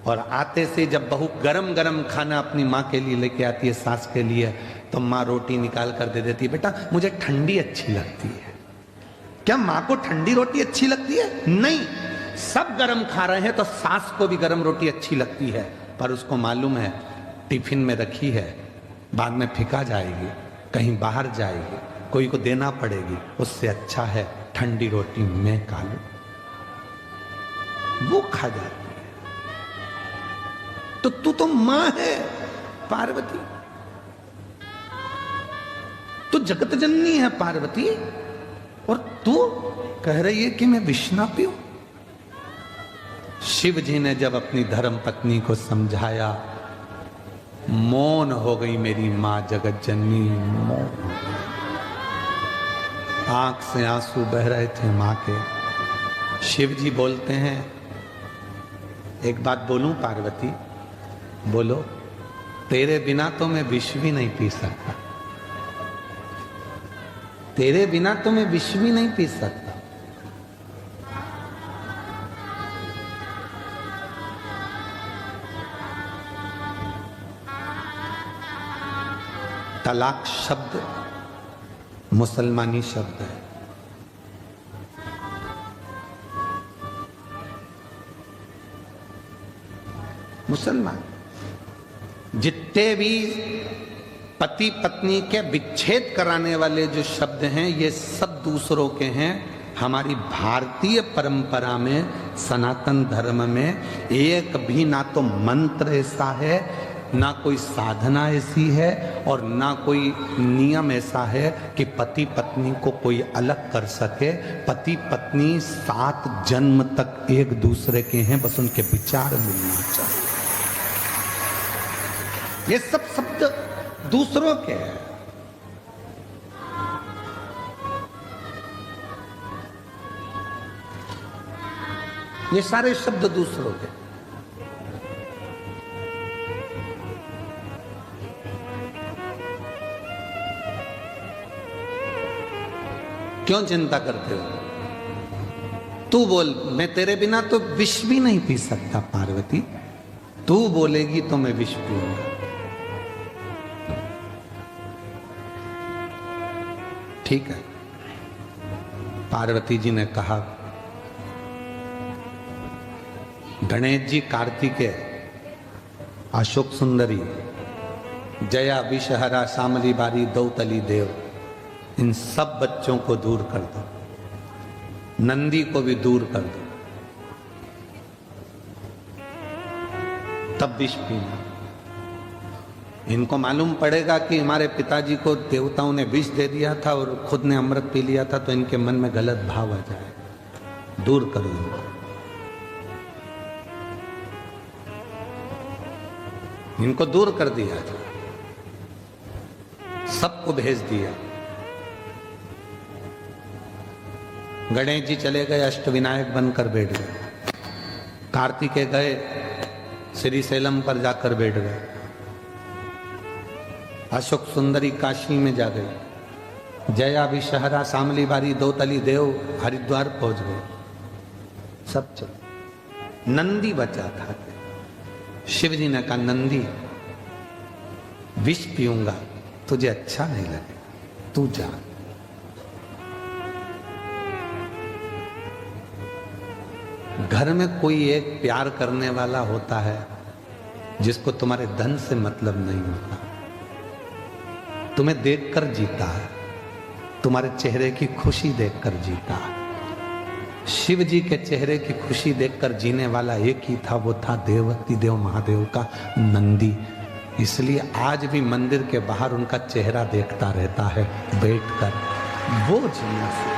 और आते से जब बहू गरम गरम खाना अपनी माँ के लिए लेके आती है, सास के लिए, तो माँ रोटी निकाल कर दे देती है, बेटा मुझे ठंडी अच्छी लगती है। क्या माँ को ठंडी रोटी अच्छी लगती है? नहीं, सब गरम खा रहे हैं तो सास को भी गरम रोटी अच्छी लगती है, पर उसको मालूम है टिफिन में रखी है, बाद में फेंका जाएगी, कहीं बाहर जाएगी, कोई को देना पड़ेगी, उससे अच्छा है ठंडी रोटी मैं खा लूं। वो खा जाती है। तो तू तो मां है पार्वती, तू जगत जननी है पार्वती, और तू कह रही है कि मैं विष ना पीऊं। शिव जी ने जब अपनी धर्म पत्नी को समझाया, मौन हो गई मेरी मां जगत जननी, मौन। आंख से आंसू बह रहे थे मां के। शिव जी बोलते हैं, एक बात बोलूं पार्वती, बोलो। तेरे बिना तो मैं विष भी नहीं पी सकता, तेरे बिना तो मैं विष भी नहीं पी सकता। तलाक शब्द मुसलमानी शब्द है। मुसलमान जितने भी पति पत्नी के विच्छेद कराने वाले जो शब्द हैं, ये सब दूसरों के हैं। हमारी भारतीय परंपरा में, सनातन धर्म में एक भी ना तो मंत्र ऐसा है, ना कोई साधना ऐसी है, और ना कोई नियम ऐसा है कि पति पत्नी को कोई अलग कर सके। पति पत्नी 7 जन्म तक एक दूसरे के हैं, बस उनके विचार मिलना चाहिए। ये सब शब्द दूसरों के हैं। ये सारे शब्द दूसरों के। क्यों चिंता करते हो? तू बोल, मैं तेरे बिना तो विष भी नहीं पी सकता पार्वती, तू बोलेगी तो मैं विष पीऊंगा। ठीक है। पार्वती जी ने कहा, गणेश जी, कार्तिकेय, अशोक सुंदरी, जया, विषहरा, शामली बारी, दौतली देव, इन सब बच्चों को दूर कर दो, नंदी को भी दूर कर दो, तब विष पीना। इनको मालूम पड़ेगा कि हमारे पिताजी को देवताओं ने विष दे दिया था और खुद ने अमृत पी लिया था, तो इनके मन में गलत भाव आ जाए। दूर करो इनको। इनको दूर कर दिया था, सबको भेज दिया। गणेश जी चले गए, अष्टविनायक बनकर बैठ गए। कार्तिकेय गए, श्री सैलम पर जाकर बैठ गए। अशोक सुंदरी काशी में जा गई। जया, विषहरा, शामली बारी, दौतली देव हरिद्वार पहुंच गए। सब चले। नंदी बचा था। शिव जी ने कहा, नंदी, विष पीऊंगा, तुझे अच्छा नहीं लगे, तू जा। घर में कोई एक प्यार करने वाला होता है जिसको तुम्हारे धन से मतलब नहीं होता, तुम्हें देखकर जीता है, तुम्हारे चेहरे की खुशी देखकर जीता है। शिव जी के चेहरे की खुशी देखकर जीने वाला एक ही था, वो था देवती देव महादेव का नंदी। इसलिए आज भी मंदिर के बाहर उनका चेहरा देखता रहता है बैठकर। वो जीना से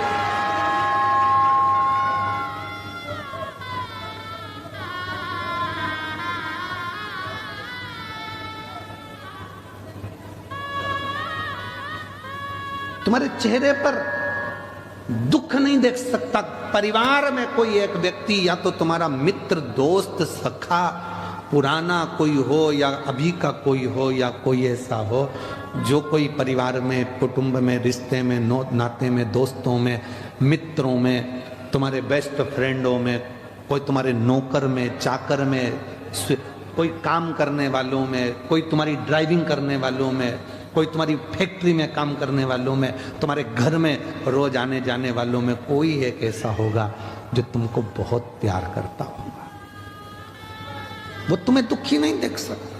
तुम्हारे चेहरे पर दुख नहीं देख सकता। परिवार में कोई एक व्यक्ति, या तो तुम्हारा मित्र, दोस्त, सखा, पुराना कोई हो, या अभी का कोई हो, या कोई ऐसा हो जो कोई परिवार में, कुटुंब में, रिश्ते में, नाते में, दोस्तों में, मित्रों में, तुम्हारे बेस्ट फ्रेंडों में, कोई तुम्हारे नौकर में, चाकर में, कोई काम करने वालों में, कोई तुम्हारी ड्राइविंग करने वालों में, कोई तुम्हारी फैक्ट्री में काम करने वालों में, तुम्हारे घर में रोज आने जाने वालों में कोई एक ऐसा होगा जो तुमको बहुत प्यार करता होगा। वो तुम्हें दुखी नहीं देख सकता।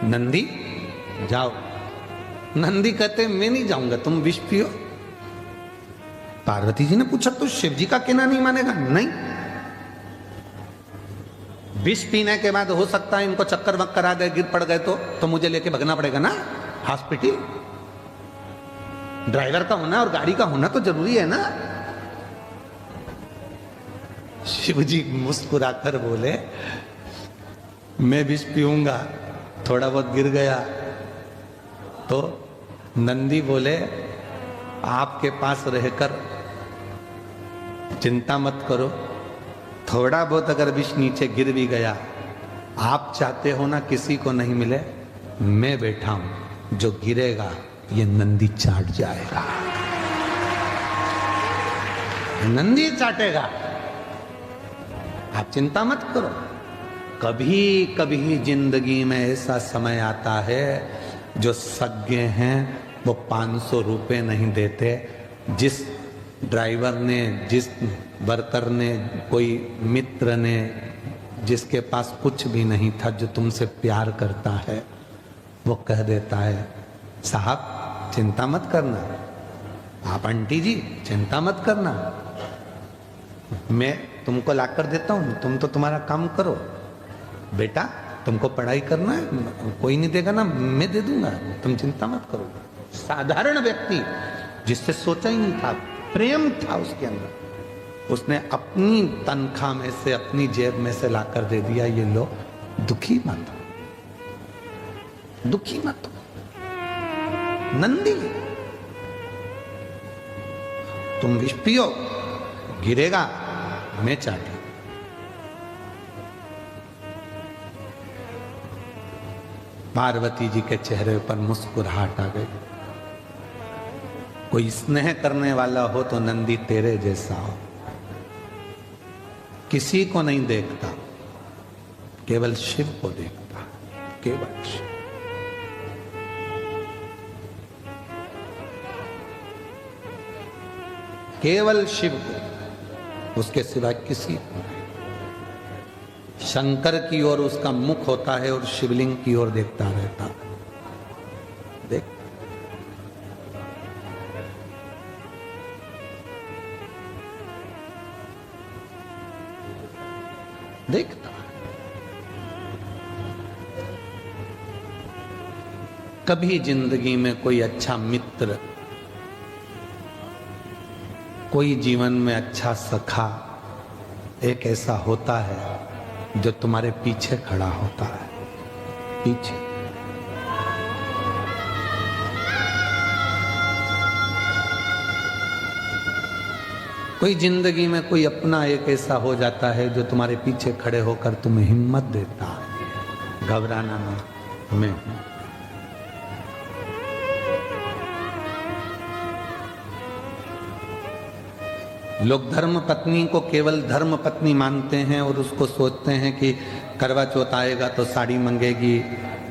नंदी जाओ। नंदी कहते मैं नहीं जाऊंगा, तुम विष पियो। पार्वती जी ने पूछा तो शिव जी का कहना नहीं मानेगा? नहीं। विष पीने के बाद हो सकता है इनको चक्कर वक्कर आ गए, गिर पड़ गए तो मुझे लेके भगना पड़ेगा ना हॉस्पिटल। ड्राइवर का होना और गाड़ी का होना तो जरूरी है ना। शिव जी मुस्कुराकर बोले मैं विष पीऊंगा, थोड़ा बहुत गिर गया तो नंदी बोले आपके पास रहकर चिंता मत करो, थोड़ा बहुत अगर विष नीचे गिर भी गया, आप चाहते हो ना किसी को नहीं मिले, मैं बैठा हूं, जो गिरेगा ये नंदी चाट जाएगा, नंदी चाटेगा, आप चिंता मत करो। कभी कभी जिंदगी में ऐसा समय आता है जो सज्ञ हैं वो 500 रुपए नहीं देते। जिस ड्राइवर ने, जिस वर्कर ने, कोई मित्र ने, जिसके पास कुछ भी नहीं था, जो तुमसे प्यार करता है, वो कह देता है साहब चिंता मत करना, आप आंटी जी चिंता मत करना, मैं तुमको ला कर देता हूं, तुम तो तुम्हारा काम करो, बेटा तुमको पढ़ाई करना है, कोई नहीं देगा ना, मैं दे दूंगा, तुम चिंता मत करो। साधारण व्यक्ति जिससे सोचा ही नहीं था, प्रेम था उसके अंदर, उसने अपनी तनख्वाह में से, अपनी जेब में से लाकर दे दिया, ये लो, दुखी मत हो, दुखी मत हो। नंदी तुम विष पियो, गिरेगा, मैं चाटू। पार्वती जी के चेहरे पर मुस्कुराहट आ गई। कोई स्नेह करने वाला हो तो नंदी तेरे जैसा हो, किसी को नहीं देखता, केवल शिव को देखता, केवल शिव। केवल शिव को, उसके सिवा किसी को नहीं। शंकर की ओर उसका मुख होता है और शिवलिंग की ओर देखता रहता। देख, देखता। कभी जिंदगी में कोई अच्छा मित्र, कोई जीवन में अच्छा सखा एक ऐसा होता है जो तुम्हारे पीछे खड़ा होता है, पीछे। कोई जिंदगी में कोई अपना एक ऐसा हो जाता है जो तुम्हारे पीछे खड़े होकर तुम्हें हिम्मत देता है, घबराना नहीं, मैं हूं। लोग धर्म पत्नी को केवल धर्म पत्नी मानते हैं और उसको सोचते हैं कि करवा चौथ आएगा तो साड़ी मांगेगी,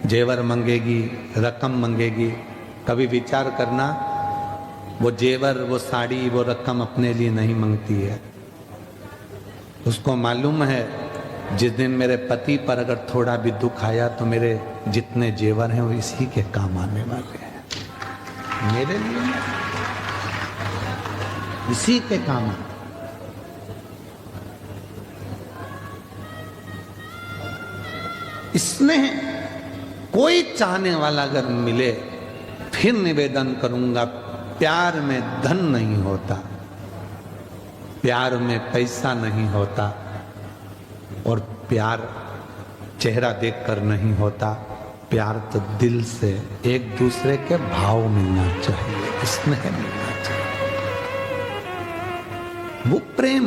जेवर मांगेगी, रकम मांगेगी। कभी विचार करना, वो जेवर, वो साड़ी, वो रकम अपने लिए नहीं मांगती है। उसको मालूम है जिस दिन मेरे पति पर अगर थोड़ा भी दुख आया तो मेरे जितने जेवर हैं वो इसी के काम आने वाले हैं, मेरे लिए इसी के काम। स्नेह कोई चाहने वाला अगर मिले, फिर निवेदन करूंगा, प्यार में धन नहीं होता, प्यार में पैसा नहीं होता, और प्यार चेहरा देखकर नहीं होता, प्यार तो दिल से एक दूसरे के भाव मिलना चाहिए, स्नेह मिलना चाहिए, वो प्रेम,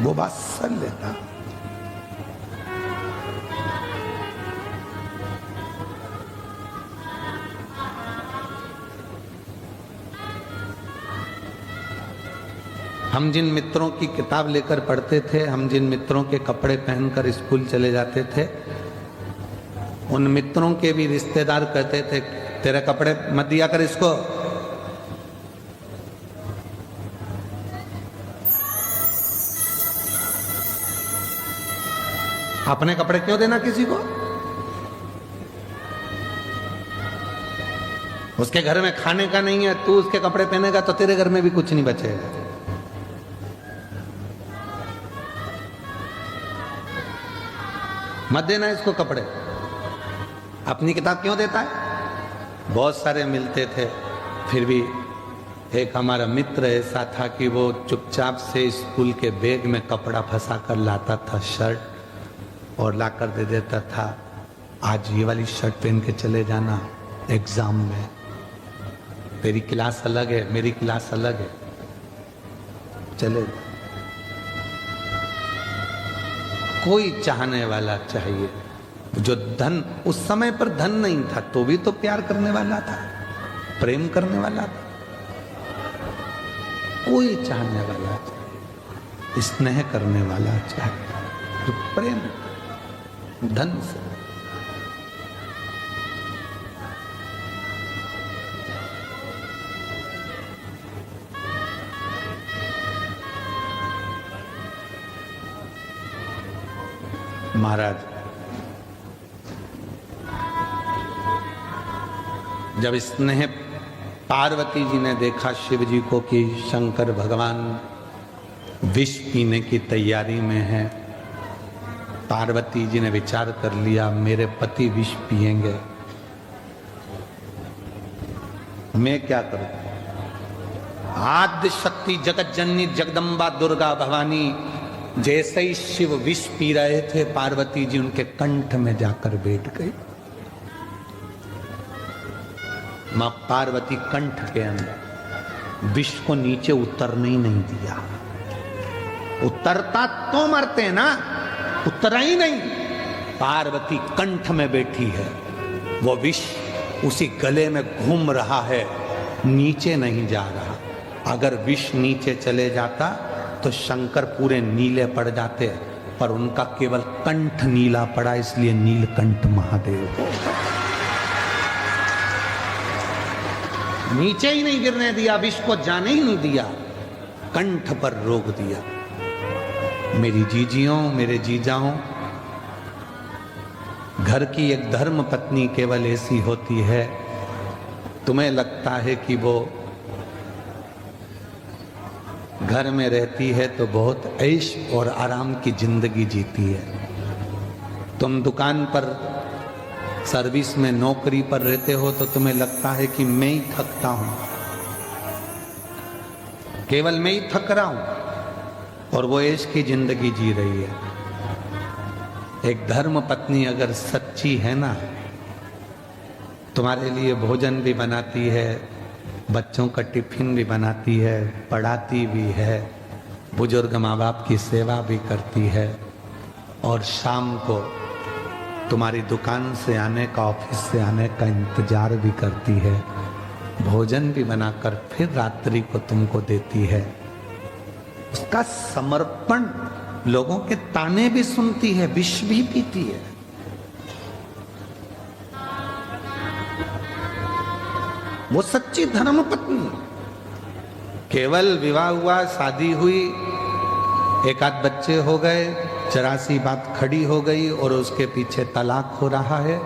वो वात्सल्यता। हम जिन मित्रों की किताब लेकर पढ़ते थे, हम जिन मित्रों के कपड़े पहनकर स्कूल चले जाते थे, उन मित्रों के भी रिश्तेदार कहते तेरे कपड़े मत दिया कर इसको। अपने कपड़े क्यों देना किसी को? उसके घर में खाने का नहीं है, तू उसके कपड़े पहनेगा तो तेरे घर में भी कुछ नहीं बचेगा। मत देना इसको कपड़े। अपनी किताब क्यों देता है? बहुत सारे मिलते थे, फिर भी एक हमारा मित्र ऐसा था कि वो चुपचाप से स्कूल के बैग में कपड़ा फंसा कर लाता था, शर्ट, और लाकर दे देता था, आज ये वाली शर्ट पहन के चले जाना एग्जाम में, तेरी क्लास अलग है, मेरी क्लास अलग है, चले। कोई चाहने वाला चाहिए। जो धन, उस समय पर धन नहीं था तो भी तो प्यार करने वाला था, प्रेम करने वाला था। कोई चाहने वाला चाहिए, स्नेह करने वाला चाहिए, जो प्रेम धन से। महाराज जब स्नेह पार्वती जी ने देखा शिव जी को कि शंकर भगवान विष पीने की तैयारी में है, पार्वती जी ने विचार कर लिया मेरे पति विष पिएंगे, मैं क्या करूं? आद्य शक्ति जगत जननी जगदम्बा दुर्गा भवानी जैसे ही शिव विष पी रहे थे, पार्वती जी उनके कंठ में जाकर बैठ गई। मां पार्वती कंठ के अंदर विष को नीचे उतरने ही नहीं दिया। उतरता तो मरते ना, उतरा ही नहीं। पार्वती कंठ में बैठी है, वो विष उसी गले में घूम रहा है, नीचे नहीं जा रहा। अगर विष नीचे चले जाता तो शंकर पूरे नीले पड़ जाते, पर उनका केवल कंठ नीला पड़ा, इसलिए नीलकंठ महादेव हो। नीचे ही नहीं गिरने दिया, विष को जाने ही नहीं दिया, कंठ पर रोक दिया। मेरी जीजियों, मेरे जीजाओं, घर की एक धर्म पत्नी केवल ऐसी होती है, तुम्हें लगता है कि वो घर में रहती है तो बहुत ऐश और आराम की जिंदगी जीती है। तुम दुकान पर सर्विस में नौकरी पर रहते हो तो तुम्हें लगता है कि मैं ही थकता हूं, केवल मैं ही थक रहा हूं, और वो ऐश की जिंदगी जी रही है। एक धर्म पत्नी अगर सच्ची है ना, तुम्हारे लिए भोजन भी बनाती है, बच्चों का टिफिन भी बनाती है, पढ़ाती भी है, बुजुर्ग माँ बाप की सेवा भी करती है, और शाम को तुम्हारी दुकान से आने का, ऑफिस से आने का इंतजार भी करती है, भोजन भी बनाकर फिर रात्रि को तुमको देती है। उसका समर्पण, लोगों के ताने भी सुनती है, विष भी पीती है। वो सच्ची धर्म पत्नी। केवल विवाह हुआ, शादी हुई, एक आध बच्चे हो गए, 84 बात खड़ी हो गई और उसके पीछे तलाक हो रहा है,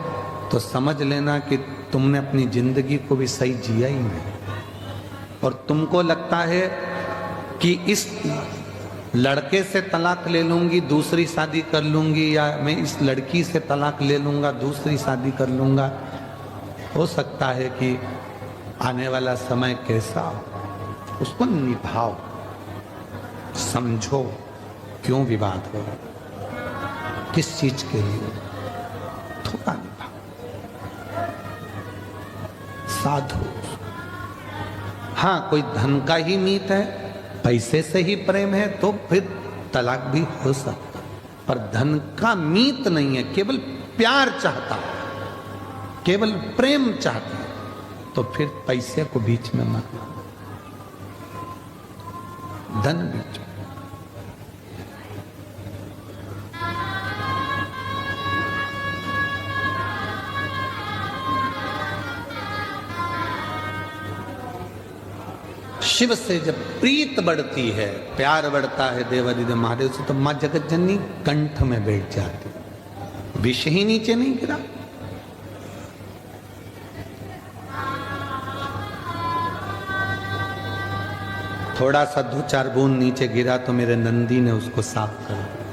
तो समझ लेना कि तुमने अपनी जिंदगी को भी सही जिया ही नहीं। और तुमको लगता है कि इस लड़के से तलाक ले लूंगी, दूसरी शादी कर लूंगी, या मैं इस लड़की से तलाक ले लूंगा, दूसरी शादी कर लूंगा। हो सकता है कि आने वाला समय कैसा, उसको निभाओ, समझो क्यों विवाद हो रहा, किस चीज के लिए, थोड़ा निभाओ, साधु। हाँ, कोई धन का ही मीत है, पैसे से ही प्रेम है, तो फिर तलाक भी हो सकता, पर धन का मीत नहीं है, केवल प्यार चाहता है, केवल प्रेम चाहता है, तो फिर पैसे को बीच में मत लाना, धन बीच में। शिव से जब प्रीत बढ़ती है, प्यार बढ़ता है देवादिदेव महादेव से, तो मां जगत जननी कंठ में बैठ जाती, विष ही नीचे नहीं गिरा। थोड़ा सा 2-4 बूंद नीचे गिरा तो मेरे नंदी ने उसको साफ कर दिया,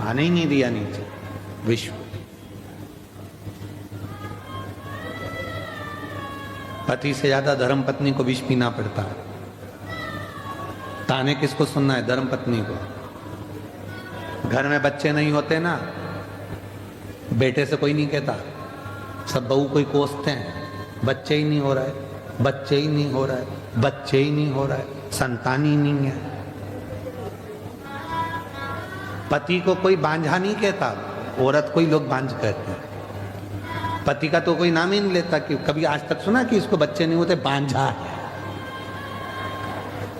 आने ही नहीं दिया नीचे विश्व। पति से ज्यादा धर्म पत्नी को विष पीना पड़ता है। ताने किसको सुनना है? धर्म पत्नी को। घर में बच्चे नहीं होते ना, बेटे से कोई नहीं कहता, सब बहू को ही कोसते हैं, बच्चे ही नहीं हो रहा है, बच्चे ही नहीं हो रहा है, बच्चे ही नहीं हो रहा है, संतान ही नहीं है। पति को कोई बांझा नहीं कहता, औरत को ही लोग बांझ कहते हैं। पति का तो कोई नाम ही नहीं लेता, कि कभी आज तक सुना कि इसको बच्चे नहीं होते, बांझा है।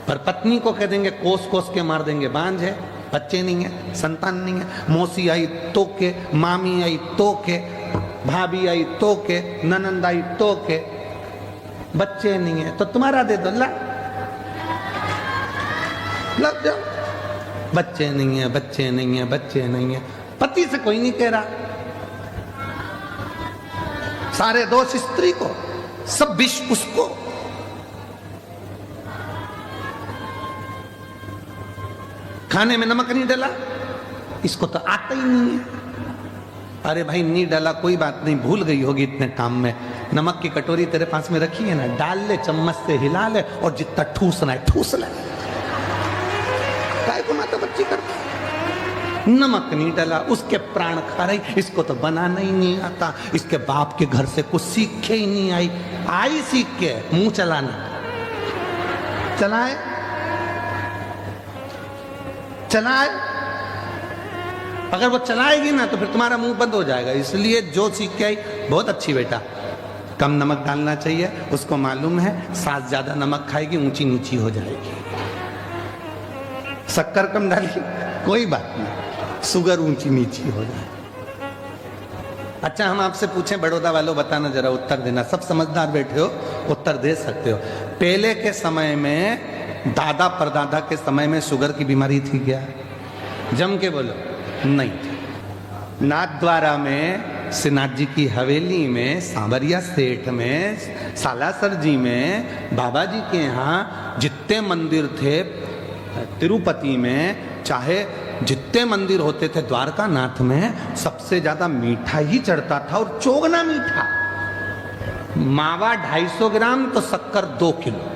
पर पत्नी को कह देंगे, कोस कोस के मार देंगे, बांझ है, बच्चे नहीं है, संतान नहीं है। मौसी आई तो के, मामी आई तो के, भाभी आई तो के, ननंद आई तो के, बच्चे नहीं है तो तुम्हारा दे दो, लग जाओ। बच्चे नहीं है, बच्चे नहीं है, बच्चे नहीं है, पति से कोई नहीं कह रहा। सारे दोष स्त्री को, सब विष उसको। खाने में नमक नहीं डाला, इसको तो आता ही नहीं है। अरे भाई नहीं डाला कोई बात नहीं, भूल गई होगी इतने काम में। नमक की कटोरी तेरे पास में रखी है ना, डाल ले, चम्मच से हिला ले, और जितना ठूसना है ठूस ले। काय को माता बच्ची करती, नमक नहीं डाला, उसके प्राण खा रही, इसको तो बनाना ही नहीं आता, इसके बाप के घर से कुछ सीखे ही नहीं आई। आई सीख के मुंह चलाना, चलाए चलाए, अगर वो चलाएगी ना तो फिर तुम्हारा मुंह बंद हो जाएगा। इसलिए जो सीख के आई, बहुत अच्छी बेटा, कम नमक डालना चाहिए, उसको मालूम है सास ज्यादा नमक खाएगी ऊंची नीची हो जाएगी। शक्कर कम डाली, कोई बात नहीं, शुगर ऊंची नीची हो जाए। अच्छा हम आपसे पूछें, बड़ौदा वालों बताना जरा, उत्तर देना, सब समझदार बैठे हो, उत्तर दे सकते हो। पहले के समय में, दादा परदादा के समय में शुगर की बीमारी थी क्या? जम के बोलो, नहीं थी। नाथद्वारा में, श्रीनाथ जी की हवेली में, सांवरिया सेठ में, सालासर जी में, बाबा जी के यहाँ जितने मंदिर थे, तिरुपति में, चाहे जितने मंदिर होते थे, द्वारका नाथ में सबसे ज्यादा मीठा ही चढ़ता था, और चोगना मीठा। मावा 250 ग्राम तो शक्कर 2 किलो,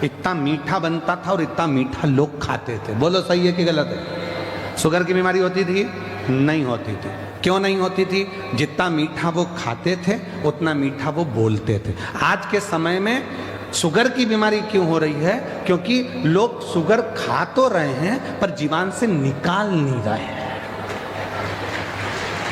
इतना मीठा बनता था और इतना मीठा लोग खाते थे। बोलो सही है कि गलत है? शुगर की बीमारी होती थी? नहीं होती थी। क्यों नहीं होती थी? जितना मीठा वो खाते थे उतना मीठा वो बोलते थे। आज के समय में शुगर की बीमारी क्यों हो रही है? क्योंकि लोग शुगर खा तो रहे हैं पर जीवन से निकाल नहीं रहे हैं।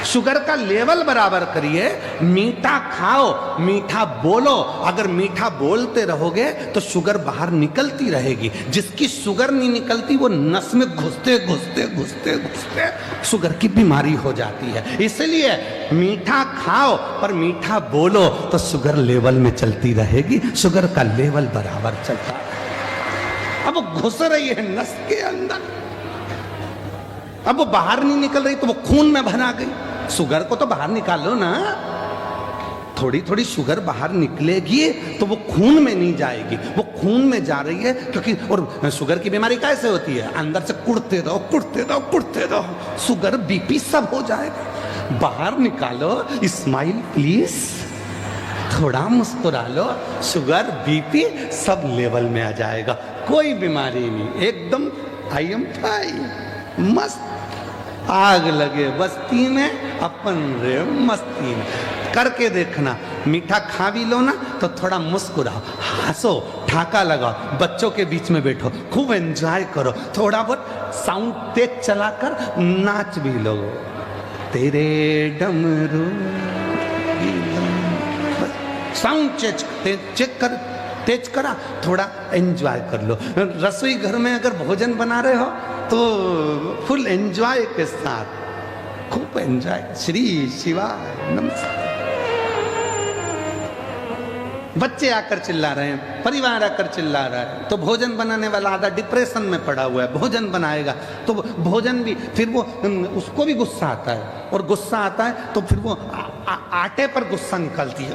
शुगर का लेवल बराबर करिए, मीठा खाओ, मीठा बोलो। अगर मीठा बोलते रहोगे तो शुगर बाहर निकलती रहेगी। जिसकी शुगर नहीं निकलती वो नस में घुसते घुसते घुसते घुसते शुगर की बीमारी हो जाती है। इसलिए मीठा खाओ पर मीठा बोलो तो शुगर लेवल में चलती रहेगी, शुगर का लेवल बराबर चलता है। अब वो घुस रही है नस के अंदर, अब वो बाहर नहीं निकल रही तो वो खून में भरा गई। शुगर को तो बाहर निकालो ना, थोड़ी थोड़ी शुगर बाहर निकलेगी तो वो खून में नहीं जाएगी, वो खून में जा रही है। क्योंकि और शुगर की बीमारी कैसे होती है? अंदर से कुड़ते दो कुड़ते दो कुड़ते दो, शुगर बीपी सब हो जाएगा। बाहर निकालो, स्माइल प्लीज, थोड़ा मुस्कुरा लो, शुगर बीपी सब लेवल में आ जाएगा। कोई बीमारी नहीं, एकदम आई एम फाइन, मस्त। आग लगे बस्ती में, अपन रे मस्ती में। करके देखना, मीठा खा भी लो ना तो थोड़ा मुस्कुराओ, हंसो, ठाका लगाओ, बच्चों के बीच में बैठो, खूब एंजॉय करो, थोड़ा बहुत साउंड तेज चलाकर नाच भी लो। तेरे डमरू साउंड चेक कर, तेज करा, थोड़ा एंजॉय कर लो। रसोई घर में अगर भोजन बना रहे हो तो फुल एंजॉय के साथ, खूब एंजॉय। श्री शिवाय नमस्ते। बच्चे आकर चिल्ला रहे हैं, परिवार आकर चिल्ला रहा है, तो भोजन बनाने वाला आधा डिप्रेशन में पड़ा हुआ है, भोजन बनाएगा तो भोजन भी, फिर वो उसको भी गुस्सा आता है, और गुस्सा आता है तो फिर वो आटे पर गुस्सा निकलती है,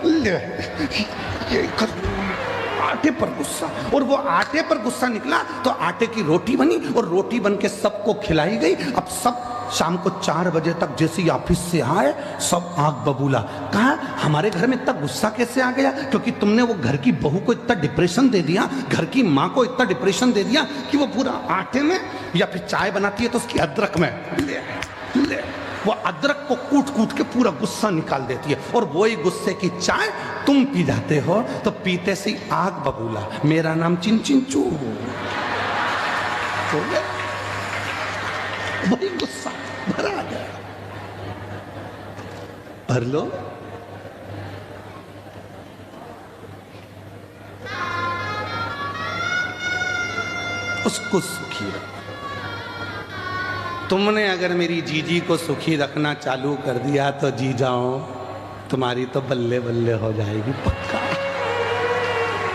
आटे पर गुस्सा, और वो आटे पर गुस्सा निकला तो आटे की रोटी बनी, और रोटी बन के सबको खिलाई गई। अब सब शाम को 4 बजे तक जैसे ही ऑफिस से आए, सब आग बबूला, कहा हमारे घर में इतना गुस्सा कैसे आ गया? क्योंकि तुमने वो घर की बहू को इतना डिप्रेशन दे दिया, घर की माँ को इतना डिप्रेशन दे दिया कि वो पूरा आटे में, या फिर चाय बनाती है तो उसकी अदरक में ले वो अदरक को कूट कूट के पूरा गुस्सा निकाल देती है, और वही गुस्से की चाय तुम पी जाते हो, तो पीते से आग बबूला, मेरा नाम चिंचिंचू, वही गुस्सा भरा गया। भर लो, उसको सुखी रखो। तुमने अगर मेरी जीजी को सुखी रखना चालू कर दिया तो जी जाओ, तुम्हारी तो बल्ले बल्ले हो जाएगी पक्का।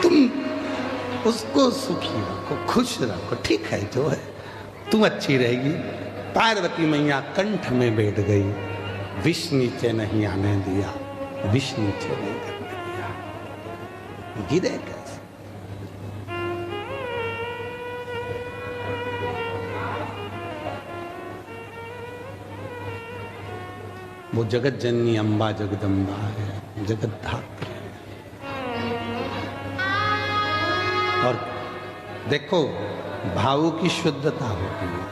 तुम उसको सुखी रखो, खुश रखो, ठीक है जो है, तू अच्छी रहेगी। पार्वती मैया कंठ में बैठ गई, विष नीचे नहीं आने दिया, विष नीचे नहीं करने दिया, गिरे कैसे? वो जगत जननी अम्बा जगदम्बा है, जगत धात्री है। और देखो भाव की शुद्धता होती है।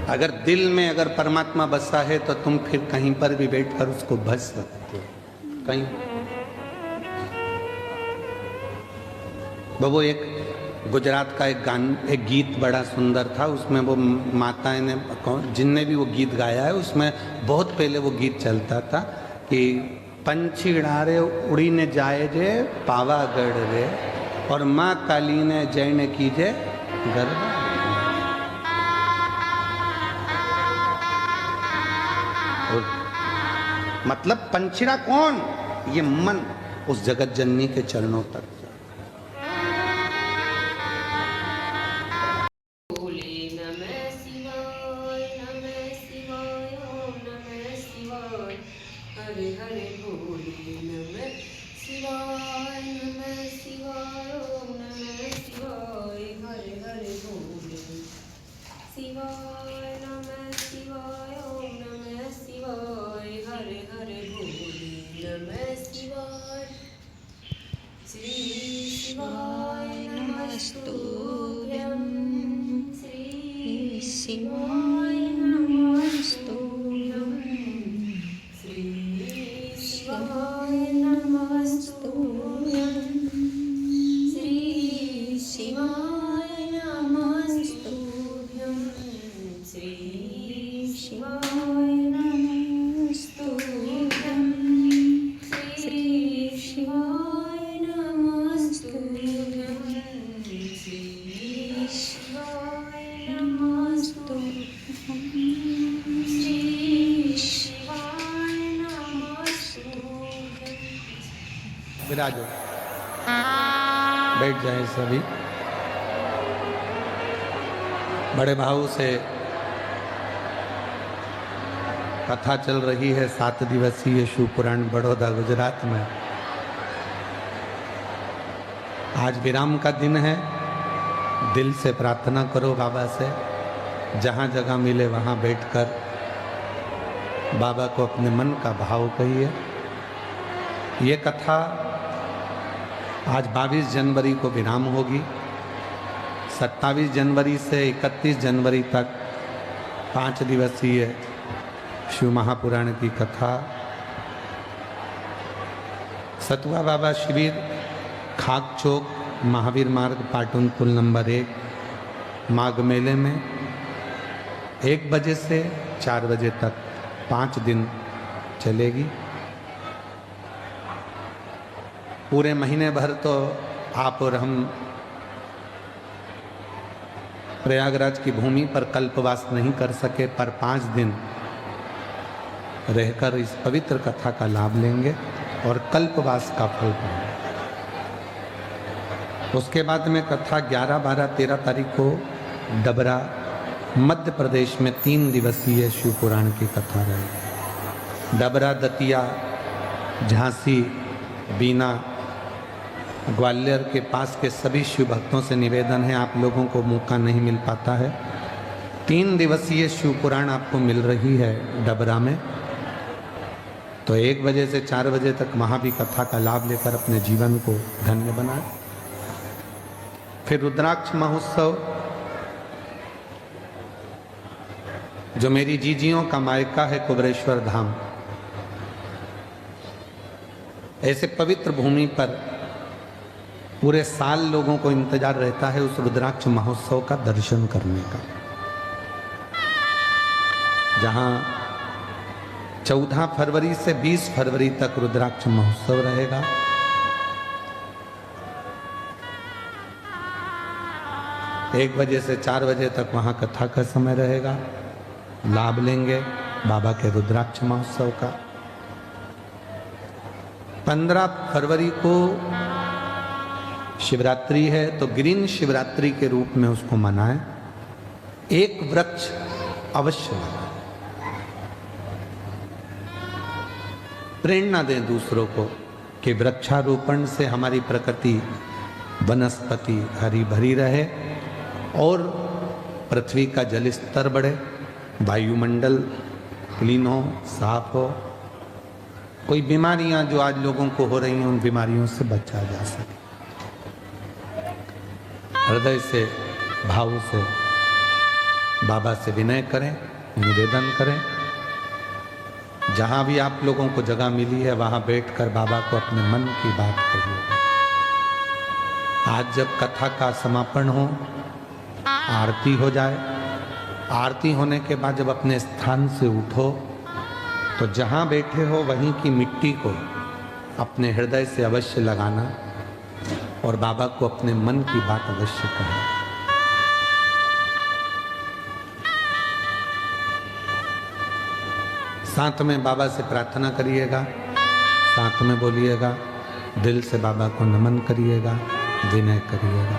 अगर दिल में अगर परमात्मा बसा है तो तुम फिर कहीं पर भी बैठकर उसको भज सकते हो। कहीं वो एक गुजरात का एक गीत बड़ा सुंदर था, उसमें वो माताएं ने, जिनने भी वो गीत गाया है, उसमें बहुत पहले वो गीत चलता था कि पंछी डारे उड़ी ने जाए जे पावागढ़ रे, और माँ काली ने जैन कीजे गरबा। मतलब पंछीड़ा कौन? ये मन उस जगत जननी के चरणों तक। विराजो, बैठ जाए सभी। बड़े भाव से कथा चल रही है 7 दिवसीय शिव पुराण बड़ौदा गुजरात में। आज विराम का दिन है। दिल से प्रार्थना करो बाबा से, जहाँ जगह मिले वहाँ बैठकर बाबा को अपने मन का भाव कहिए। ये कथा आज 22 जनवरी को विराम होगी। 27 जनवरी से 31 जनवरी तक 5 दिवसीय शिव महापुराण की कथा। सतुआ बाबा शिविर, खाक चौक, महावीर मार्ग, पाटुन पुल नंबर 1, माघ मेले में 1 बजे से 4 बजे तक 5 दिन चलेगी। पूरे महीने भर तो आप और हम प्रयागराज की भूमि पर कल्पवास नहीं कर सके, पर 5 दिन रहकर इस पवित्र कथा का लाभ लेंगे और कल्पवास का फल पाएंगे। उसके बाद में कथा 11, 12, 13 तारीख को डबरा मध्य प्रदेश में 3 दिवसीय शिव पुराण की कथा रहेगी। डबरा, दतिया, झांसी, बीना, ग्वालियर के पास के सभी शिव भक्तों से निवेदन है, आप लोगों को मौका नहीं मिल पाता है, 3 दिवसीय शिव पुराण आपको मिल रही है डबरा में, तो 1 बजे से 4 बजे तक वहाँ भी कथा का लाभ लेकर अपने जीवन को धन्य बनाए। फिर रुद्राक्ष महोत्सव, जो मेरी जीजियों का मायका है कुबरेश्वर धाम, ऐसे पवित्र भूमि पर पूरे साल लोगों को इंतजार रहता है उस रुद्राक्ष महोत्सव का दर्शन करने का, जहां 14 फरवरी से 20 फरवरी तक रुद्राक्ष महोत्सव रहेगा। एक बजे से 4 बजे तक वहां कथा का समय रहेगा। लाभ लेंगे बाबा के रुद्राक्ष महोत्सव का। 15 फरवरी को शिवरात्रि है, तो ग्रीन शिवरात्रि के रूप में उसको मनाएं। एक वृक्ष अवश्य लगाएं, प्रेरणा दें दूसरों को कि वृक्षारोपण से हमारी प्रकृति, वनस्पति हरी भरी रहे और पृथ्वी का जल स्तर बढ़े, वायुमंडल क्लीन हो, साफ हो, कोई बीमारियां जो आज लोगों को हो रही हैं उन बीमारियों से बचा जा सके। हृदय से, भाव से बाबा से विनय करें, निवेदन करें। जहां भी आप लोगों को जगह मिली है वहां बैठकर बाबा को अपने मन की बात कहिए। आज जब कथा का समापन हो, आरती हो जाए, आरती होने के बाद जब अपने स्थान से उठो तो जहां बैठे हो वहीं की मिट्टी को अपने हृदय से अवश्य लगाना और बाबा को अपने मन की बात अवश्य कहें। साथ में बाबा से प्रार्थना करिएगा, साथ में बोलिएगा, दिल से बाबा को नमन करिएगा, विनय करिएगा।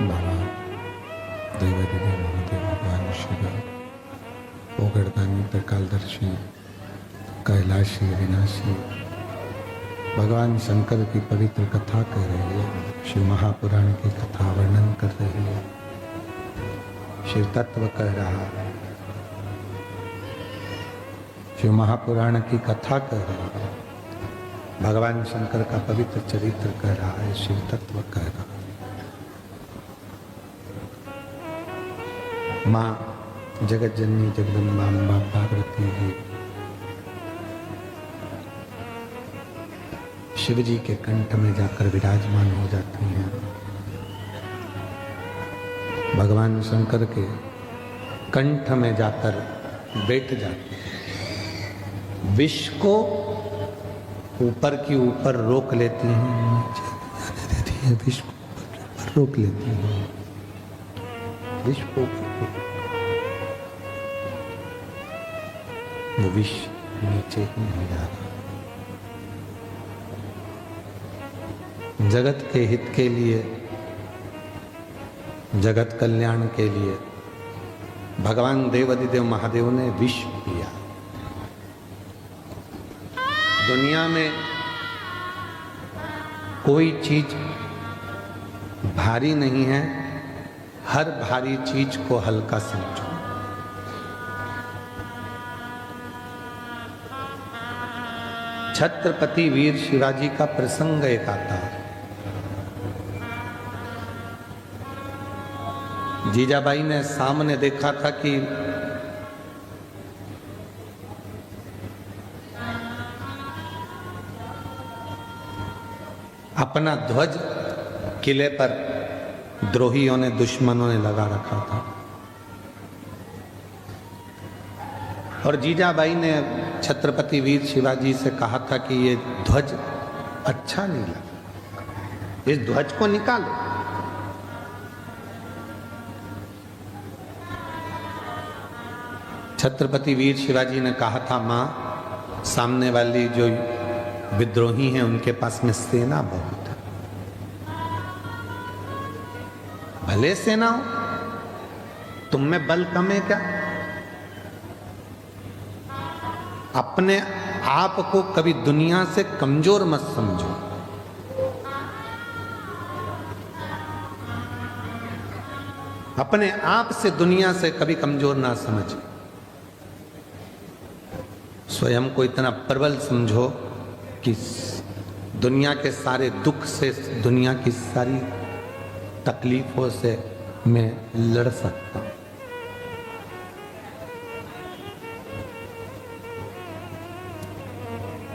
बाबा देवादिदेव महादेव भगवान शिव ओगड़दानी त्रिकालदर्शी कैलाशी विनाशी भगवान शंकर की पवित्र कथा कह रही है, शिव महापुराण की कथा वर्णन कर रही है, शिव तत्व कह रहा है, शिव महापुराण की कथा कह रही है, भगवान शंकर का पवित्र चरित्र कह रहा है, शिव तत्व कह रहा है। माँ जगत जननी जगदम्बा अम्बा पार्वती जी शिव जी के कंठ में जाकर विराजमान हो जाती हैं। भगवान शंकर के कंठ में जाकर बैठ जाती हैं। विष को ऊपर की ऊपर रोक लेती हैं, नीचे जाने देती है, विष को ऊपर रोक लेती हैं, विष को वो विष नीचे ही नहीं जा रहा। जगत के हित के लिए, जगत कल्याण के लिए भगवान देवादिदेव महादेव ने विष पिया। दुनिया में कोई चीज भारी नहीं है, हर भारी चीज को हल्का समझो। छत्रपति वीर शिवाजी का प्रसंग एक आता है। जीजाबाई ने सामने देखा था कि अपना ध्वज किले पर द्रोहियों ने, दुश्मनों ने लगा रखा था और जीजाबाई ने छत्रपति वीर शिवाजी से कहा था कि ये ध्वज अच्छा नहीं लगा, इस ध्वज को निकालो। छत्रपति वीर शिवाजी ने कहा था, मां सामने वाली जो विद्रोही हैं उनके पास में सेना बहुत है, भले सेना हो, तुम में बल कम है क्या? अपने आप को कभी दुनिया से कमजोर मत समझो। अपने आप से दुनिया से कभी कमजोर ना समझो। स्वयं को इतना प्रबल समझो कि दुनिया के सारे दुख से, दुनिया की सारी तकलीफों से मैं लड़ सकता हूं।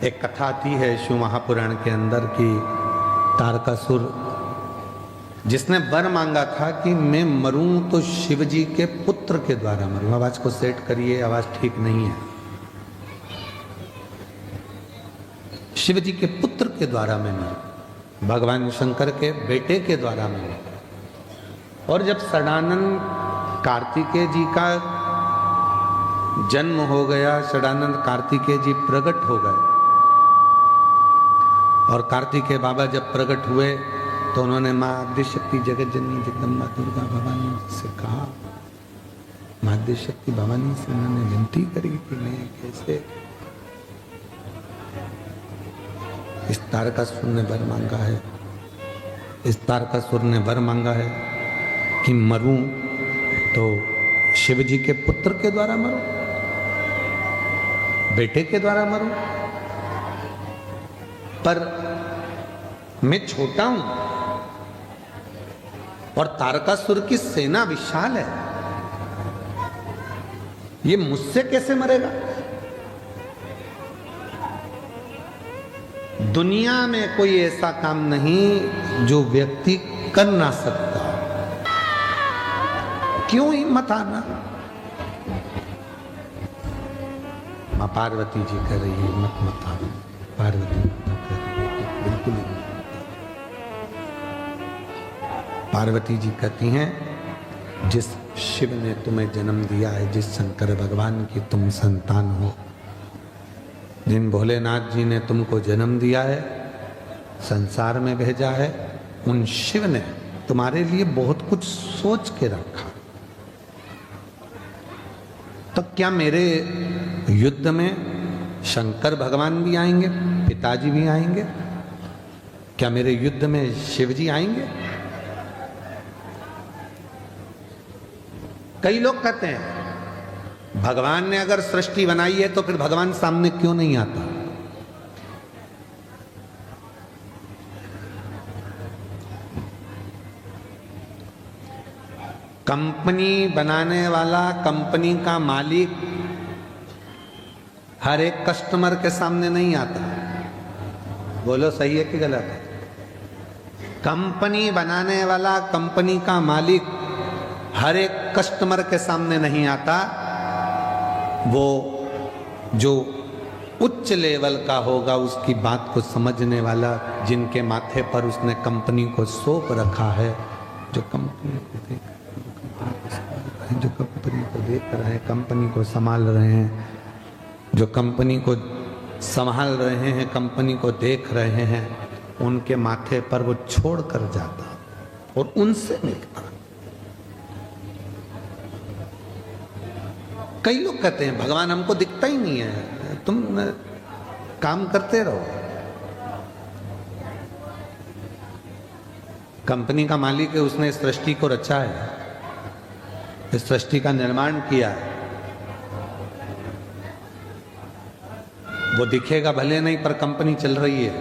एक कथा आती है शिव महापुराण के अंदर कि तारकासुर जिसने वर मांगा था कि मैं मरूं तो शिव जी के पुत्र के द्वारा मरूं। आवाज को सेट करिए, आवाज ठीक नहीं है। शिव जी के पुत्र के द्वारा मैं मरूं, भगवान शंकर के बेटे के द्वारा मैं मरूं। और जब षडानंद कार्तिकेय जी का जन्म हो गया, षडानंद कार्तिकेय जी प्रकट हो गए और कार्तिकेय बाबा जब प्रकट हुए तो उन्होंने माँ आद्यशक्ति जगत जननी जगदम्बा दुर्गा भवानी से कहा, माँ आद्यशक्ति भवानी से उन्होंने विनती करी कि मैं कैसे, इस तारकासुर ने वर मांगा है, इस तारकासुर ने वर मांगा है कि मरूं तो शिव जी के पुत्र के द्वारा मरूं, बेटे के द्वारा मरूं। पर मैं छोटा हूं और तारकासुर की सेना विशाल है, ये मुझसे कैसे मरेगा? दुनिया में कोई ऐसा काम नहीं जो व्यक्ति कर ना सकता, क्यों हिम्मत आना? मां पार्वती जी कह रही है मत आना, पार्वती कह रही है बिल्कुल नहीं। पार्वती जी कहती हैं, जिस शिव ने तुम्हें जन्म दिया है, जिस शंकर भगवान की तुम संतान हो, जिन भोलेनाथ जी ने तुमको जन्म दिया है, संसार में भेजा है, उन शिव ने तुम्हारे लिए बहुत कुछ सोच के रखा। तो क्या मेरे युद्ध में शंकर भगवान भी आएंगे, पिताजी भी आएंगे? क्या मेरे युद्ध में शिव जी आएंगे? कई लोग कहते हैं भगवान ने अगर सृष्टि बनाई है तो फिर भगवान सामने क्यों नहीं आता? कंपनी बनाने वाला, कंपनी का मालिक हर एक कस्टमर के सामने नहीं आता। बोलो सही है कि गलत है? कंपनी बनाने वाला, कंपनी का मालिक हर एक कस्टमर के सामने नहीं आता। वो जो उच्च लेवल का होगा, उसकी बात को समझने वाला, जिनके माथे पर उसने कंपनी को सौंप रखा है, जो कंपनी को देख रहे हैं, जो कंपनी को देख रहे हैं, कंपनी को संभाल रहे हैं, जो कंपनी को संभाल रहे हैं, कंपनी को देख रहे हैं, उनके माथे पर वो छोड़ कर जाता और उनसे मिलता। कई लोग कहते हैं भगवान हमको दिखता ही नहीं है, तुम काम करते रहो। कंपनी का मालिक है, उसने इस सृष्टि को रचा है, इस सृष्टि का निर्माण किया है। वो दिखेगा भले नहीं, पर कंपनी चल रही है।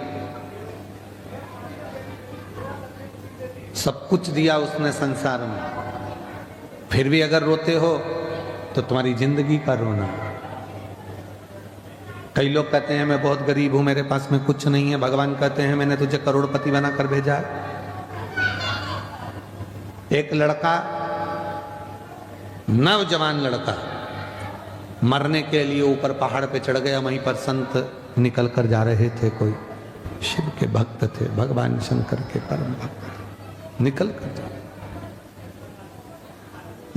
सब कुछ दिया उसने संसार में, फिर भी अगर रोते हो तो तुम्हारी जिंदगी का रोना। कई लोग कहते हैं मैं बहुत गरीब हूं, मेरे पास में कुछ नहीं है। भगवान कहते हैं मैंने तुझे करोड़पति बनाकर भेजा है। एक लड़का, नौजवान लड़का, मरने के लिए ऊपर पहाड़ पे चढ़ गया। वहीं पर संत निकल कर जा रहे थे, कोई शिव के भक्त थे, भगवान शंकर के परम भक्त। निकल कर जा,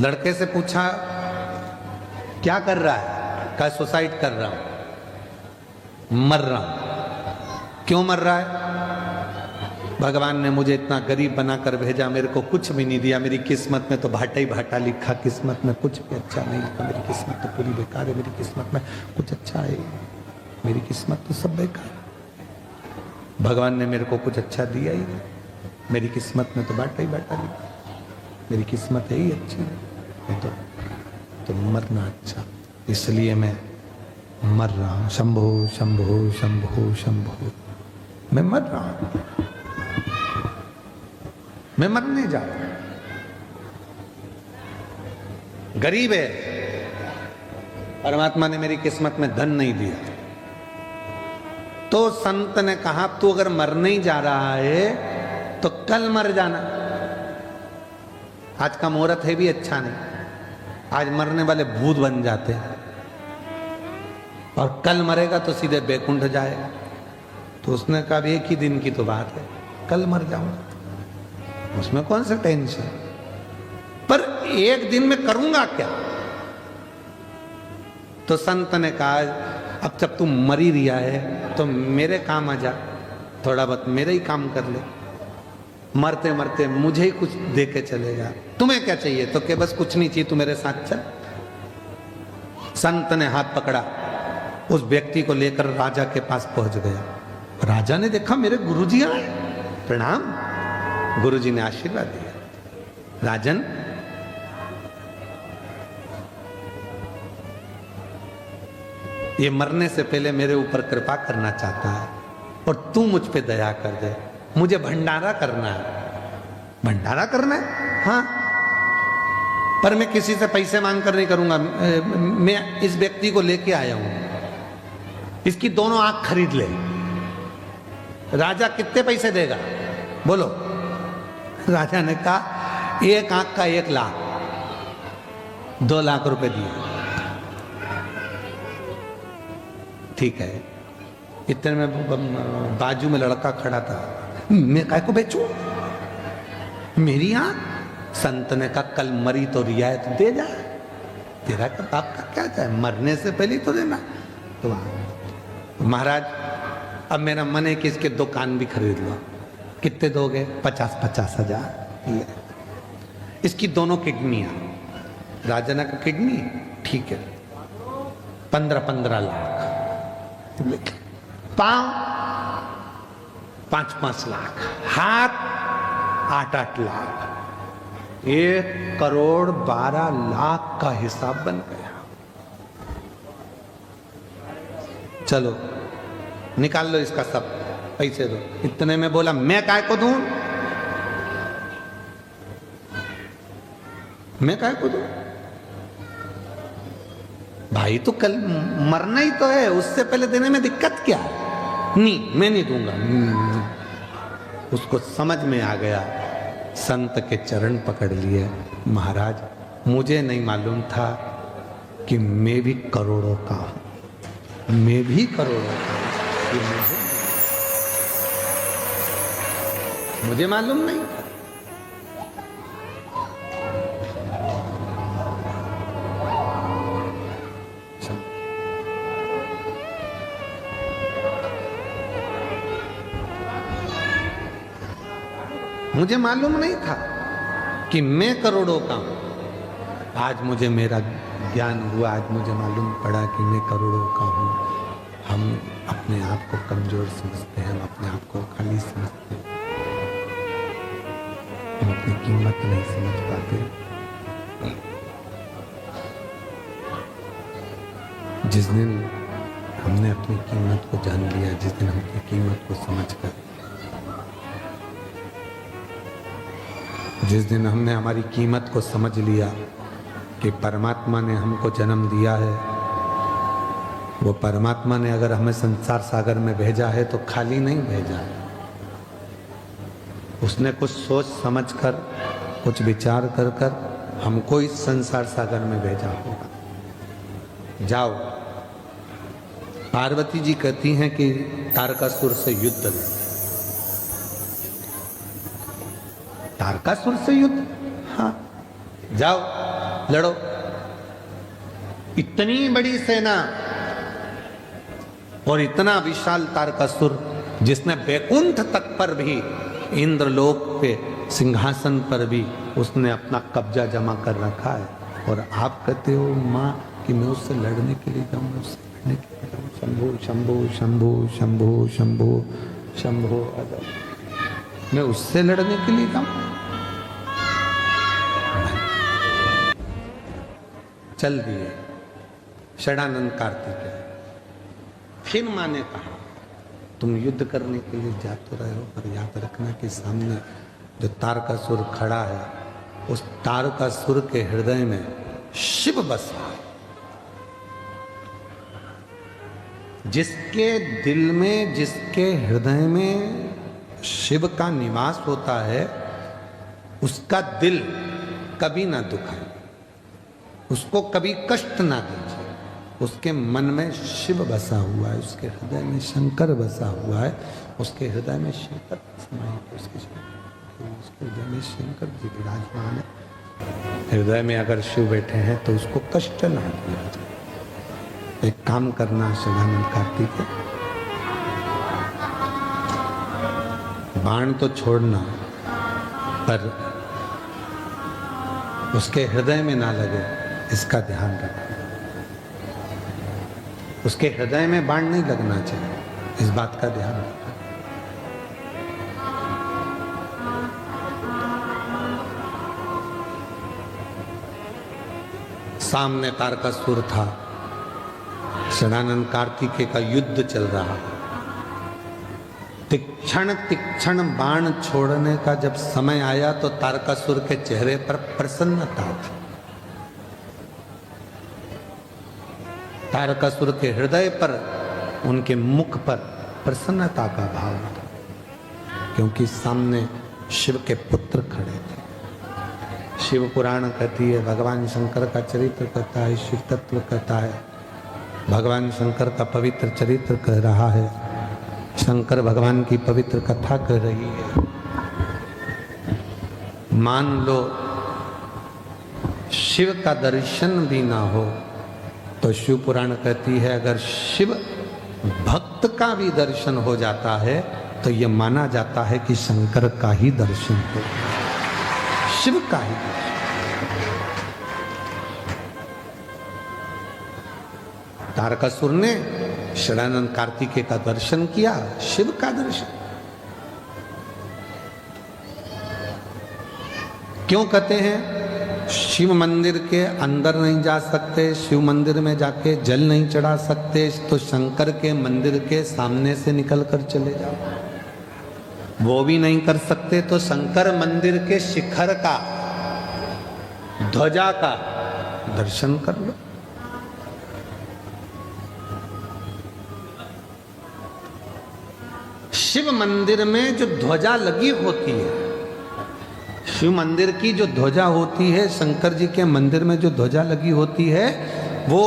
लड़के से पूछा क्या कर रहा है? कहा सुसाइड कर रहा हूं, मर रहा हूं। क्यों मर रहा है? भगवान ने मुझे इतना गरीब बनाकर भेजा, मेरे को कुछ भी नहीं दिया। मेरी किस्मत में तो भाटा ही भाटा लिखा, किस्मत में कुछ भी अच्छा नहीं लिखा। मेरी किस्मत तो पूरी बेकार है, मेरी किस्मत में कुछ अच्छा है, मेरी किस्मत तो सब बेकार। भगवान ने मेरे को कुछ अच्छा दिया ही नहीं, मेरी किस्मत में तो भाटा ही भाटा लिखा। मेरी किस्मत है ही अच्छी है, तो मरना अच्छा, इसलिए मैं मर रहा हूं। शंभो शंभो शंभो शंभो, मैं मर रहा हूं, मैं मरने जा रहा हूं। गरीब है, परमात्मा ने मेरी किस्मत में धन नहीं दिया। तो संत ने कहा तू अगर मरने ही जा रहा है तो कल मर जाना। आज का मुहूर्त है भी अच्छा नहीं, आज मरने वाले भूत बन जाते हैं, और कल मरेगा तो सीधे बैकुंठ जाएगा। तो उसने कहा एक ही दिन की तो बात है, कल मर जाऊंगा, उसमें कौन सा टेंशन। पर एक दिन में करूंगा क्या? तो संत ने कहा अब जब तू मर ही रिया है तो मेरे काम आ जा, थोड़ा बहुत मेरे ही काम कर ले। मरते मरते मुझे ही कुछ दे के चलेगा। तुम्हें क्या चाहिए? तो क्या बस कुछ नहीं चाहिए, तू मेरे साथ चल। संत ने हाथ पकड़ा, उस व्यक्ति को लेकर राजा के पास पहुंच गया। राजा ने देखा मेरे गुरुजी आए, प्रणाम। गुरुजी ने आशीर्वाद दिया, राजन ये मरने से पहले मेरे ऊपर कृपा करना चाहता है और तू मुझ पे दया कर दे। मुझे भंडारा करना है। भंडारा करना है? हाँ, पर मैं किसी से पैसे मांग कर नहीं करूंगा। मैं इस व्यक्ति को लेके आया हूं, इसकी दोनों आंख खरीद ले। राजा कितने पैसे देगा? बोलो। राजा ने कहा एक आंख का 1 लाख, 2 लाख रुपए दिए। ठीक है। इतने में बाजू में लड़का खड़ा था, मैं काय को बेचूं? मेरी आंख? संत ने कहा कल मरी तो रियायत दे जा, तेरा का बाप का क्या चाहे, मरने से पहले तो देना। तो महाराज अब मेरा मन है कि इसके 2 कान भी खरीद लो। कितने दोगे? 50,000। ले। इसकी दोनों किडनियां, राजना का किडनी ठीक है 15-15 लाख, पांव 5-5 लाख, हाथ 8-8 लाख, 1,12,00,000 का हिसाब बन गया। चलो निकाल लो इसका सब पैसे दो। इतने में बोला मैं काय को दूं, मैं काय को दूं? भाई तो कल मरना ही तो है, उससे पहले देने में दिक्कत क्या है? नहीं मैं नहीं दूंगा। उसको समझ में आ गया, संत के चरण पकड़ लिए। महाराज मुझे नहीं मालूम था कि मैं भी करोड़ों का हूं, मैं भी करोड़ों का हूं, ये मुझे मालूम नहीं था। मुझे मालूम नहीं था कि मैं करोड़ों का हूं। आज मुझे मेरा ज्ञान हुआ, आज मुझे मालूम पड़ा कि मैं करोड़ों का हूं। हम अपने आप को कमजोर समझते हैं, हम अपने आप को खाली समझते हैं, हम अपनी कीमत नहीं समझ पाते। जिस दिन हमने अपनी कीमत को जान लिया, जिस दिन हम अपनी कीमत को समझकर, जिस दिन हमने हमारी कीमत को समझ लिया कि परमात्मा ने हमको जन्म दिया है, वो परमात्मा ने अगर हमें संसार सागर में भेजा है तो खाली नहीं भेजा है। उसने कुछ सोच समझ कर, कुछ विचार कर कर हमको इस संसार सागर में भेजा होगा। जाओ, पार्वती जी कहती हैं कि तारकासुर से युद्ध लड़ो। तारकासुर से युद्ध? हाँ, जाओ लड़ो। इतनी बड़ी सेना और इतना विशाल तारकासुर, जिसने बैकुंठ तक पर भी, इंद्रलोक पे सिंहासन पर भी उसने अपना कब्जा जमा कर रखा है। और आप कहते हो माँ कि मैं उससे लड़ने के लिए जाऊं, मैं उससे लड़ने के लिए जाऊं। शंभो शंभो शंभो शंभो शंभो शंभो, मैं उससे लड़ने के लिए जाऊं? चल दिए षडानंद कार्तिकेय। फिर माँ ने कहा तुम युद्ध करने के लिए जा तो रहे हो, पर याद रखना कि सामने जो तारकासुर खड़ा है, उस तारकासुर के हृदय में शिव बसा है। जिसके दिल में, जिसके हृदय में शिव का निवास होता है, उसका दिल कभी ना दुखाए, उसको कभी कष्ट ना दीजिए। उसके मन में शिव बसा हुआ है, उसके हृदय में शंकर बसा हुआ है, उसके हृदय में शंकर समाहित, उसके हृदय में शंकर जी विराजमान है। हृदय में अगर शिव बैठे हैं तो उसको कष्ट ना दिया जाए। एक काम करना षडानंद कार्तिकेय, बाण तो छोड़ना, पर उसके हृदय में ना लगे, इसका ध्यान रखना। उसके हृदय में बाण नहीं लगना चाहिए, इस बात का ध्यान रखना। सामने तारकासुर था, षडानंद कार्तिकेय का युद्ध चल रहा। तीक्ष्ण तीक्ष्ण बाण छोड़ने का जब समय आया तो तारकासुर के चेहरे पर प्रसन्नता थी। तारकासुर के हृदय पर, उनके मुख पर प्रसन्नता का भाव था, क्योंकि सामने शिव के पुत्र खड़े थे। शिव पुराण कहती है, भगवान शंकर का चरित्र कहता है, शिव तत्व कहता है, भगवान शंकर का पवित्र चरित्र कह रहा है, शंकर भगवान की पवित्र कथा कह रही है। मान लो शिव का दर्शन भी ना हो तो शिव पुराण कहती है, अगर शिव भक्त का भी दर्शन हो जाता है तो यह माना जाता है कि शंकर का ही दर्शन हो। शिव का ही दर्शन। तारकासुर ने षडानंद कार्तिकेय का दर्शन किया, शिव का दर्शन। क्यों कहते हैं शिव मंदिर के अंदर नहीं जा सकते, शिव मंदिर में जाके जल नहीं चढ़ा सकते, तो शंकर के मंदिर के सामने से निकल कर चले जाओ, वो भी नहीं कर सकते तो शंकर मंदिर के शिखर का, ध्वजा का दर्शन कर लो। शिव मंदिर में जो ध्वजा लगी होती है, शिव मंदिर की जो ध्वजा होती है, शंकर जी के मंदिर में जो ध्वजा लगी होती है, वो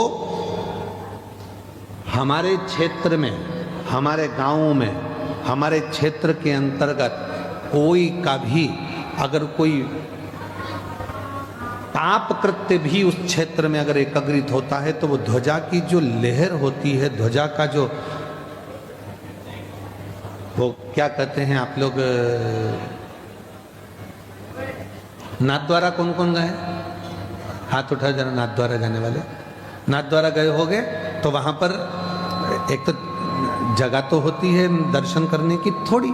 हमारे क्षेत्र में, हमारे गांव में, हमारे क्षेत्र के अंतर्गत कोई का भी अगर कोई पाप कृत्य भी उस क्षेत्र में अगर एकत्रित होता है तो वो ध्वजा की जो लहर होती है, ध्वजा का जो वो क्या कहते हैं आप लोग, नाथद्वारा कौन कौन गए? हाथ उठाओ जरा, नाथद्वारा जाने वाले। नाथद्वारा गए होगे तो वहां पर एक तो जगह तो होती है दर्शन करने की थोड़ी,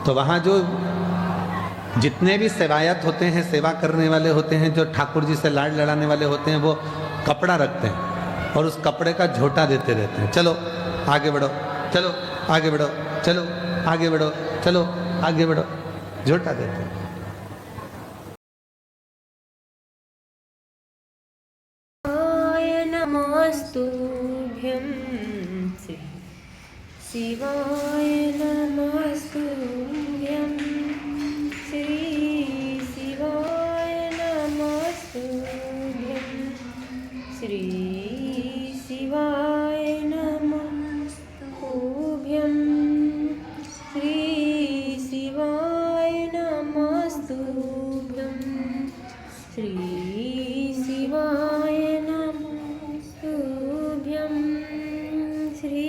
तो वहां जो जितने भी सेवायत होते हैं, सेवा करने वाले होते हैं, जो ठाकुर जी से लाड लड़ाने वाले होते हैं, वो कपड़ा रखते हैं और उस कपड़े का झोटा देते रहते हैं। चलो आगे बढ़ो, चलो आगे बढ़ो, चलो आगे बढ़ो, चलो आगे बढ़ो, झोटा देते हैं। नमस्तुभ्यं श्री शिवाय नमस्तुभ्यं श्री शिवाय नमस्तुभ्यं श्री शिवाय नमस्तुभ्यं श्री शिवाय नमस्तुभ्यं श्री शिवाय नमस्तुभ्यं श्री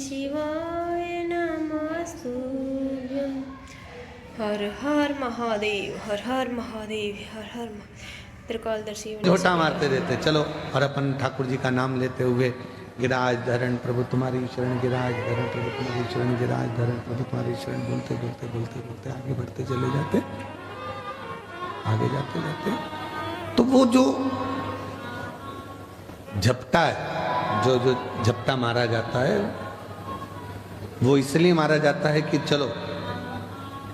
शिवाय नमस्तुभ्यं। हर हर महादेव, हर हर महादेव, हर हर त्रिकालदर्शी झोटा मारते रहते। चलो और अपन ठाकुर जी का नाम लेते हुए, गिराज धरण प्रभु तुम्हारी शरण, गिराज धरण प्रभु तुम्हारी शरण, गिराज धरण प्रभु तुम्हारी शरण, बोलते बोलते बोलते बोलते आगे बढ़ते चले जाते, आगे जाते जाते तो वो जो झपटा है, जो जो झपटा मारा जाता है, वो इसलिए मारा जाता है कि चलो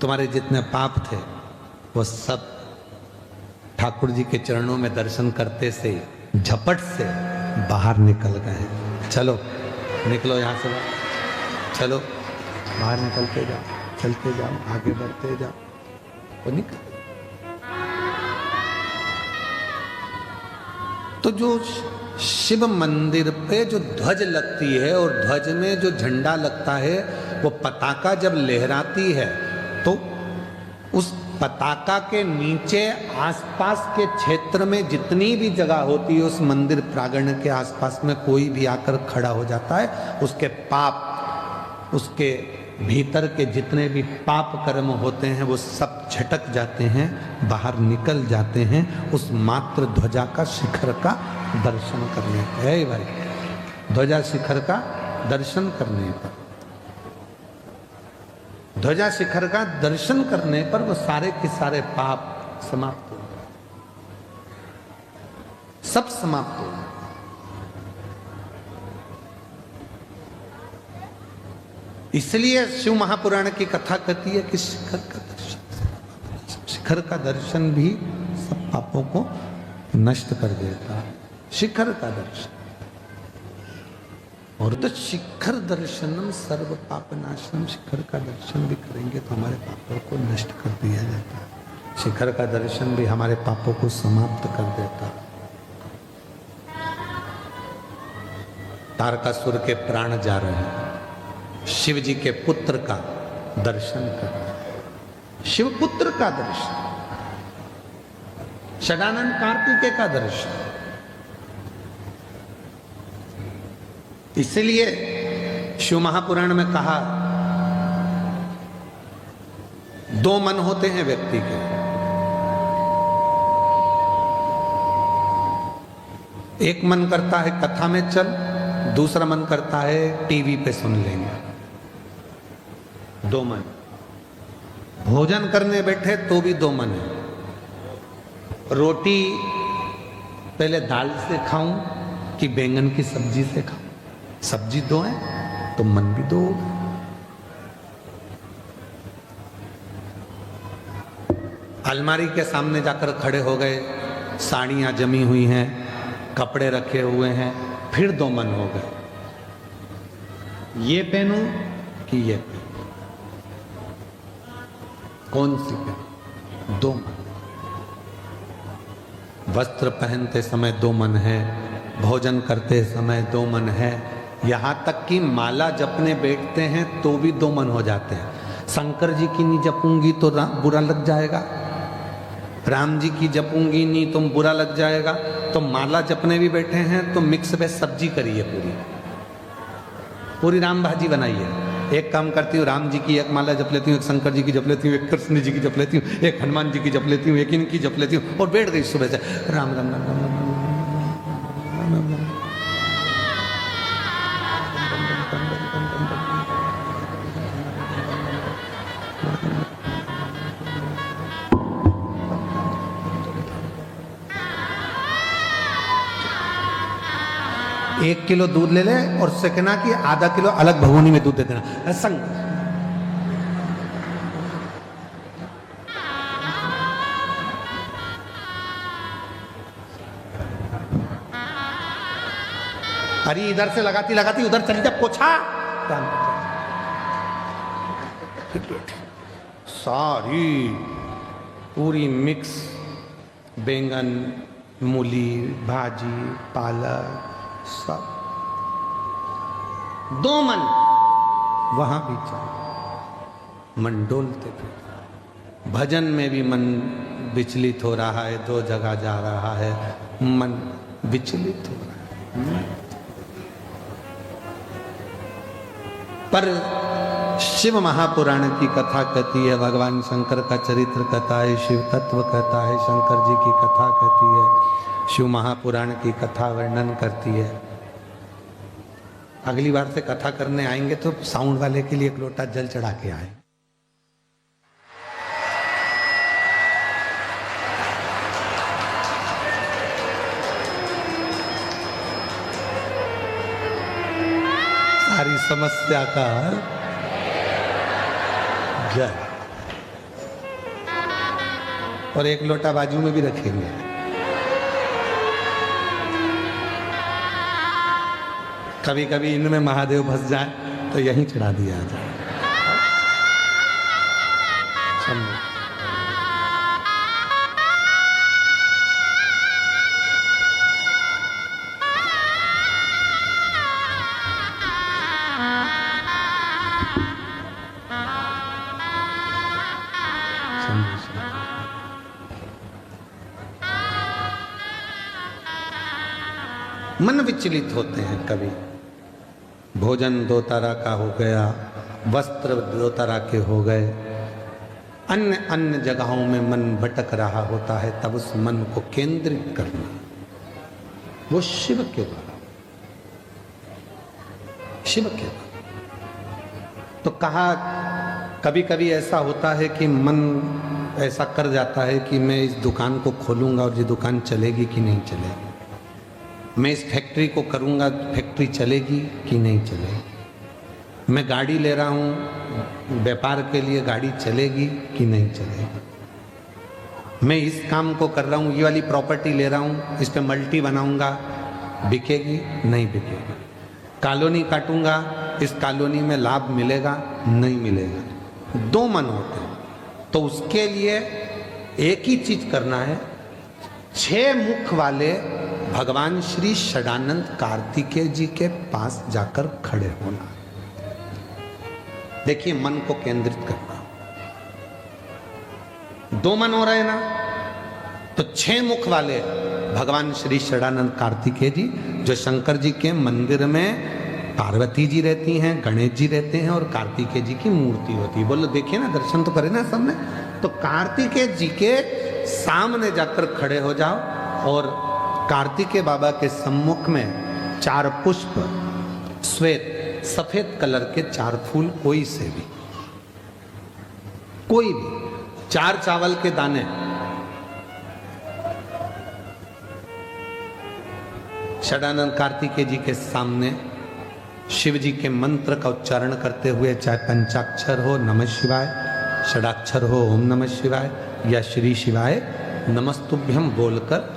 तुम्हारे जितने पाप थे वो सब ठाकुर जी के चरणों में दर्शन करते से झपट से बाहर निकल गए। चलो निकलो यहाँ से, चलो बाहर निकलते जाओ, चलते जाओ, आगे बढ़ते जाओ, वो निकल। तो जो शिव मंदिर पे जो ध्वज लगती है और ध्वज में जो झंडा लगता है, वो पताका जब लहराती है तो उस पताका के नीचे आसपास के क्षेत्र में जितनी भी जगह होती है, उस मंदिर प्रांगण के आसपास में कोई भी आकर खड़ा हो जाता है, उसके पाप, उसके भीतर के जितने भी पाप कर्म होते हैं वो सब झटक जाते हैं, बाहर निकल जाते हैं उस मात्र ध्वजा का शिखर का दर्शन करने पर। है भाई, ध्वजा शिखर का दर्शन करने पर, ध्वजा शिखर का दर्शन करने पर वो सारे के सारे पाप समाप्त हो गए, सब समाप्त हो गए। इसलिए शिव महापुराण की कथा कहती है कि शिखर का दर्शन, शिखर का दर्शन भी सब पापों को नष्ट कर देता है। शिखर का दर्शन, और तो शिखर दर्शनम सर्व पाप नाशनम, शिखर का दर्शन भी करेंगे तो हमारे पापों को नष्ट कर दिया जाता है। शिखर का दर्शन भी हमारे पापों को समाप्त कर देता है। तारकासुर के प्राण जा रहे हैं, शिव जी के पुत्र का दर्शन करना, शिव पुत्र का दर्शन, षडानंद कार्तिकेय का दर्शन। इसलिए शिव महापुराण में कहा, दो मन होते हैं व्यक्ति के, एक मन करता है कथा में चल, दूसरा मन करता है टीवी पे सुन लेंगे। दो मन। भोजन करने बैठे तो भी दो मन है। रोटी पहले दाल से खाऊं कि बैंगन की सब्जी से खाऊं? सब्जी दो है तो मन भी दो होगा। अलमारी के सामने जाकर खड़े हो गए, साड़ियां जमी हुई हैं, कपड़े रखे हुए हैं, फिर दो मन हो गए, ये पहनूं कि ये पहनूं? कौन सी पहनूं? दो मन। वस्त्र पहनते समय दो मन है, भोजन करते समय दो मन है, यहां तक कि माला जपने बैठते हैं तो भी दो मन हो जाते हैं। शंकर जी की नहीं जपूंगी तो बुरा लग जाएगा, राम जी की जपूंगी नहीं तो बुरा लग जाएगा, तो माला जपने भी बैठे हैं तो मिक्स पे सब्जी करिए, पूरी राम भाजी बनाइए। एक काम करती हूँ, राम जी की एक माला जप लेती हूँ, एक शंकर जी की जप लेती हूँ, एक कृष्ण जी की जप लेती हूँ, एक हनुमान जी की जप लेती हूँ, एक इनकी जप लेती हूँ, और बैठ गई सुबह से राम राम राम राम राम। एक किलो दूध ले ले और सेकना की आधा किलो अलग भगोनी में दूध दे देना संग। अरे इधर से लगाती लगाती उधर चली जा, पोछा सारी पूरी मिक्स बैंगन, मूली, भाजी, पालक, सब दो मन। वहां भी चल मन डोलते थे। भजन में भी मन विचलित हो रहा है, दो जगह जा रहा है, मन विचलित हो रहा है। पर शिव महापुराण की कथा कहती है, भगवान शंकर का चरित्र कथा है, शिव तत्व कथा है, शंकर जी की कथा कहती है, शिव महापुराण की कथा वर्णन करती है। अगली बार से कथा करने आएंगे तो साउंड वाले के लिए एक लोटा जल चढ़ा के आए। सारी समस्या का जल, और एक लोटा बाजू में भी रखेंगे। कभी कभी इनमें महादेव फंस जाए तो यहीं चढ़ा दिया जाए। मन विचलित होते हैं कभी। भोजन दो तरह का हो गया, वस्त्र दो तरह के हो गए, अन्य अन्य जगहों में मन भटक रहा होता है, तब उस मन को केंद्रित करना वो शिव के द्वारा, शिव के द्वारा। तो कहा कभी कभी ऐसा होता है कि मन ऐसा कर जाता है कि मैं इस दुकान को खोलूंगा और ये दुकान चलेगी कि नहीं चलेगी, मैं इस फैक्ट्री को करूंगा, फैक्ट्री चलेगी कि नहीं चलेगी, मैं गाड़ी ले रहा हूं व्यापार के लिए, गाड़ी चलेगी कि नहीं चलेगी, मैं इस काम को कर रहा हूं, ये वाली प्रॉपर्टी ले रहा हूं, इस पे मल्टी बनाऊंगा, बिकेगी नहीं बिकेगी, कॉलोनी काटूंगा, इस कॉलोनी में लाभ मिलेगा नहीं मिलेगा। दो मन होते हैं। तो उसके लिए एक ही चीज करना है, 6 मुख वाले भगवान श्री षडानंद कार्तिकेय जी के पास जाकर खड़े होना। देखिए मन को केंद्रित करना। 2 मन हो रहे ना, तो 6 मुख वाले भगवान श्री षडानंद कार्तिकेय जी, जो शंकर जी के मंदिर में पार्वती जी रहती हैं, गणेश जी रहते हैं और कार्तिकेय जी की मूर्ति होती है। बोलो देखिए ना, दर्शन तो करें ना सबने। तो कार्तिकेय जी के सामने जाकर खड़े हो जाओ और कार्तिकेय बाबा के सम्मुख में 4 पुष्प, श्वेत सफेद कलर के 4 फूल, कोई से भी, कोई भी, 4 चावल के दाने, षडानंद कार्तिकेय जी के सामने शिव जी के मंत्र का उच्चारण करते हुए, चाहे पंचाक्षर हो नमः शिवाय, षडाक्षर हो ओम नमः शिवाय या श्री शिवाय नमस्तुभ्यम बोलकर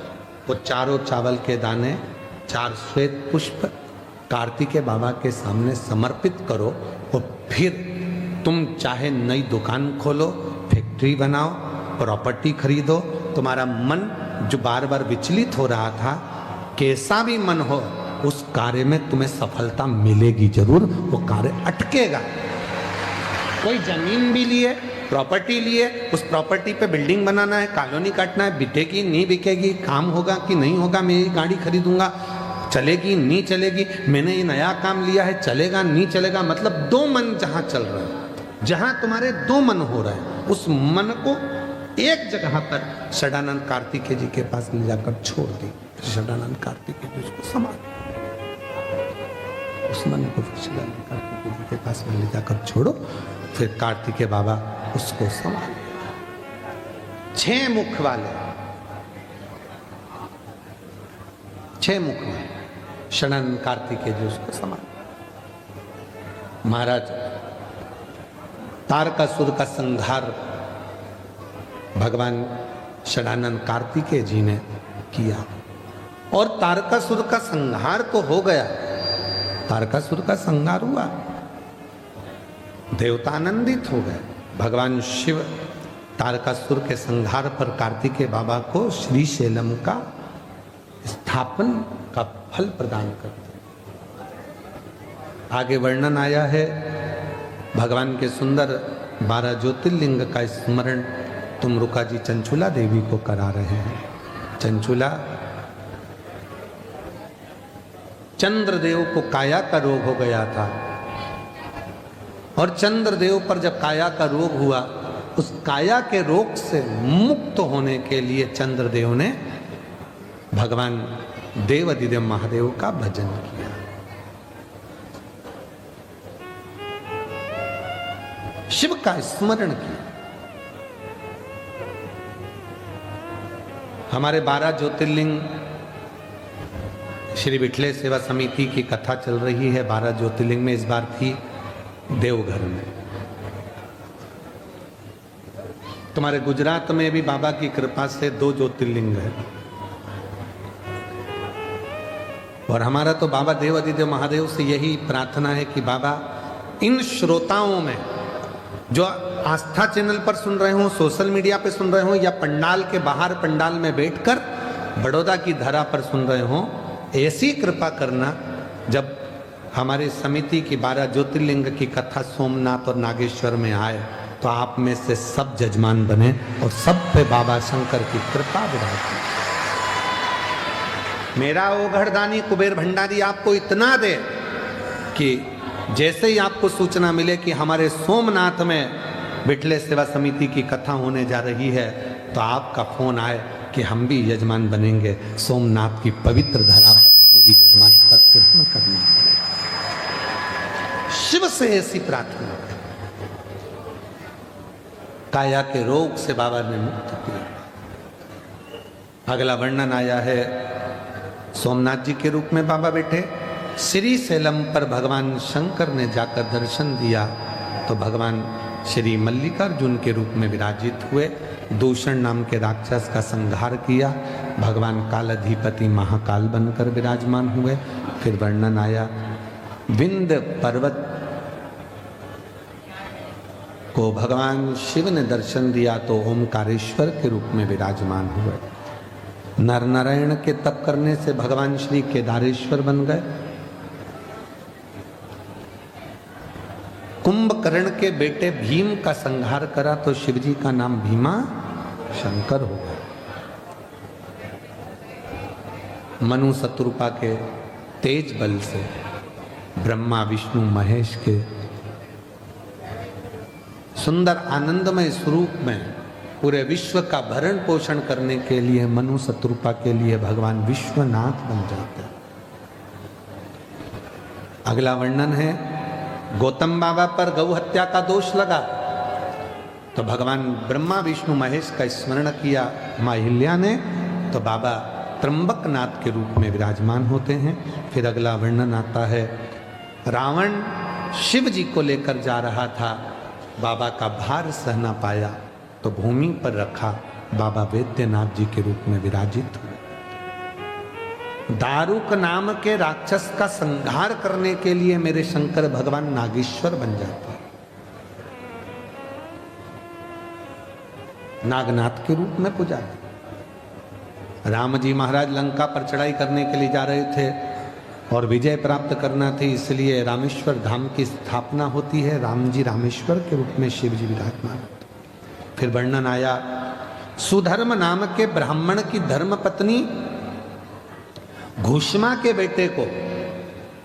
वो चारों चावल के दाने, 4 श्वेत पुष्प कार्तिकेय बाबा के सामने समर्पित करो। और फिर तुम चाहे नई दुकान खोलो, फैक्ट्री बनाओ, प्रॉपर्टी खरीदो, तुम्हारा मन जो बार बार विचलित हो रहा था, कैसा भी मन हो, उस कार्य में तुम्हें सफलता मिलेगी जरूर, वो कार्य अटकेगा। कोई जमीन भी लिए, प्रॉपर्टी लिए, उस प्रॉपर्टी पे बिल्डिंग बनाना है, कॉलोनी काटना है, बिकेगी नहीं बिकेगी, काम होगा कि नहीं होगा, मैं ये गाड़ी खरीदूंगा, चलेगी नहीं चलेगी, मैंने ये नया काम लिया है, चलेगा नहीं चलेगा, मतलब 2 मन जहां चल रहे हैं, जहां तुम्हारे 2 मन हो रहे हैं, उस मन को एक जगह पर षडानंद कार्तिकेय जी के पास ले जाकर छोड़ दी। षडानंद कार्तिकेय जी उसको संभाल, उस मन को षडानंद कार्तिकेय जी के पास में ले जाकर छोड़ो। फिर कार्तिकेय बाबा उसको संभाल, 6 मुख वाले, 6 मुख वाले षडानंद कार्तिकेय जी उसको संभाल। महाराज तारकासुर का संहार भगवान षडानंद कार्तिकेय जी ने किया, और तारकासुर का संहार तो हो गया, तारकासुर का संहार हुआ, देवता आनंदित हो गए। भगवान शिव तारकासुर के संहार पर कार्तिकेय बाबा को श्री शैलम का स्थापन का फल प्रदान करते। आगे वर्णन आया है, भगवान के सुंदर 12 ज्योतिर्लिंग का स्मरण तुम रुका जी चंचुला देवी को करा रहे हैं। चंचुला, चंद्रदेव को काया का रोग हो गया था, और चंद्रदेव पर जब काया का रोग हुआ, उस काया के रोग से मुक्त होने के लिए चंद्रदेव ने भगवान देवाधिदेव महादेव का भजन किया। शिव का स्मरण किया। हमारे 12 ज्योतिर्लिंग, श्री विठले सेवा समिति की कथा चल रही है। 12 ज्योतिर्लिंग में इस बार थी देवघर में। तुम्हारे गुजरात में भी बाबा की कृपा से 2 ज्योतिर्लिंग है, और हमारा तो बाबा देवाधिदेव महादेव से यही प्रार्थना है कि बाबा इन श्रोताओं में जो आस्था चैनल पर सुन रहे हो, सोशल मीडिया पे सुन रहे हो, या पंडाल के बाहर पंडाल में बैठकर बड़ौदा की धरा पर सुन रहे हो, ऐसी कृपा करना जब हमारी समिति की 12 ज्योतिर्लिंग की कथा सोमनाथ और नागेश्वर में आए तो आप में से सब जजमान बने और सब पे बाबा शंकर की कृपा विराजे। मेरा ओघड़दानी कुबेर भंडारी आपको इतना दे कि जैसे ही आपको सूचना मिले कि हमारे सोमनाथ में विठले सेवा समिति की कथा होने जा रही है, तो आपका फोन आए कि हम भी यजमान बनेंगे, सोमनाथ की पवित्र धरा पर हमें भी यजमान पद ग्रहण करना है। शिव से ऐसी प्रार्थना, काया के रोग से बाबा ने मुक्त किया। अगला वर्णन आया है, सोमनाथ जी के रूप में बाबा बैठे, श्री शैलम पर भगवान शंकर ने जाकर दर्शन दिया तो भगवान श्री मल्लिकार्जुन के रूप में विराजित हुए। दूषण नाम के राक्षस का संहार किया, भगवान कालाधिपति महाकाल बनकर विराजमान हुए। फिर वर्णन आया, विंध्य पर्वत को भगवान शिव ने दर्शन दिया तो ओमकारेश्वर के रूप में विराजमान हुए। नर नारायण के तप करने से भगवान श्री केदारेश्वर बन गए। कुंभकर्ण के बेटे भीम का संहार करा तो शिवजी का नाम भीमा शंकर हो गया। मनु शत्रुपा के तेज बल से ब्रह्मा विष्णु महेश के सुंदर आनंदमय स्वरूप में पूरे विश्व का भरण पोषण करने के लिए मनु शत्रुपा के लिए भगवान विश्वनाथ बन जाते हैं। अगला वर्णन है, गौतम बाबा पर गौ हत्या का दोष लगा तो भगवान ब्रह्मा विष्णु महेश का स्मरण किया माँ अहिल्या ने, तो बाबा त्र्यंबकनाथ के रूप में विराजमान होते हैं। फिर अगला वर्णन आता है, रावण शिव जी को लेकर जा रहा था, बाबा का भार सह न पाया तो भूमि पर रखा, बाबा वैद्यनाथ जी के रूप में विराजित हुए। दारुक नाम के राक्षस का संहार करने के लिए मेरे शंकर भगवान नागेश्वर बन जाते हैं, नागनाथ के रूप में पूजा। राम जी महाराज लंका पर चढ़ाई करने के लिए जा रहे थे और विजय प्राप्त करना थी, इसलिए रामेश्वर धाम की स्थापना होती है। राम जी रामेश्वर के रूप में शिव जी विराजमान। फिर वर्णन आया, सुधर्म नाम के ब्राह्मण की धर्म पत्नी घुष्मा के बेटे को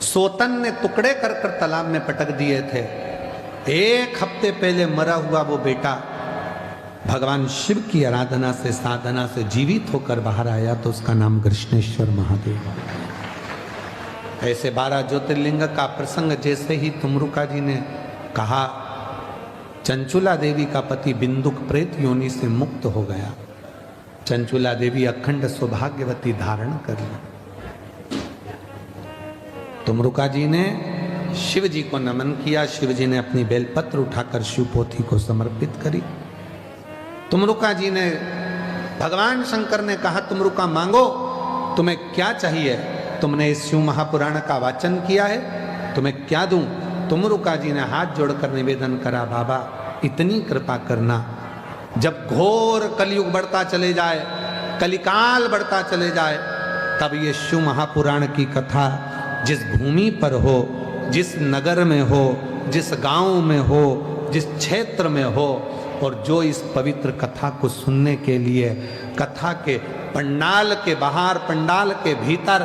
सोतन ने टुकड़े कर कर तालाब में पटक दिए थे। एक हफ्ते पहले मरा हुआ वो बेटा भगवान शिव की आराधना से साधना से जीवित होकर बाहर आया, तो उसका नाम कृष्णेश्वर महादेव। ऐसे 12 ज्योतिर्लिंग का प्रसंग जैसे ही तुमरुका जी ने कहा, चंचुला देवी का पति बिंदुक प्रेत योनि से मुक्त हो गया। चंचुला देवी अखंड सौभाग्यवती धारण कर ली। तुमरुका जी ने शिव जी को नमन किया, शिव जी ने अपनी बेलपत्र उठाकर शिव पोथी को समर्पित करी। तुमरुका जी ने, भगवान शंकर ने कहा, तुमरुका मांगो, तुम्हें क्या चाहिए? तुमने इस शिव महापुराण का वाचन किया है, तुम्हें क्या दूं? तुमरुका जी ने हाथ जोड़कर निवेदन करा, बाबा इतनी कृपा करना, जब घोर कलयुग बढ़ता चले जाए, कलिकाल बढ़ता चले जाए, तब ये शिव महापुराण की कथा जिस भूमि पर हो, जिस नगर में हो, जिस गांव में हो, जिस क्षेत्र में हो, और जो इस पवित्र कथा को सुनने के लिए कथा के पंडाल के बाहर, पंडाल के भीतर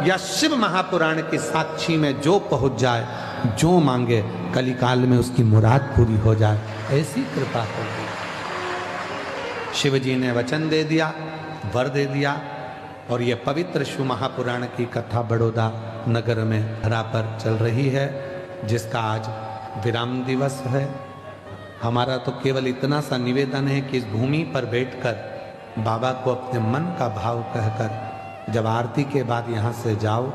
या शिव महापुराण की साक्षी में जो पहुंच जाए, जो मांगे, कलिकाल में उसकी मुराद पूरी हो जाए, ऐसी कृपा होगी। शिव जी ने वचन दे दिया, वर दे दिया, और ये पवित्र शिव महापुराण की कथा बड़ौदा नगर में धरा पर चल रही है, जिसका आज विराम दिवस है। हमारा तो केवल इतना सा निवेदन है कि इस भूमि पर बैठकर बाबा को अपने मन का भाव कहकर जब आरती के बाद यहाँ से जाओ,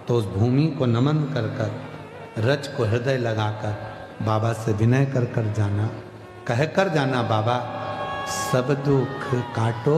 तो उस भूमि को नमन कर कर, रज को हृदय लगाकर बाबा से विनय कर कर जाना, कह कर जाना, बाबा सब दुख काटो।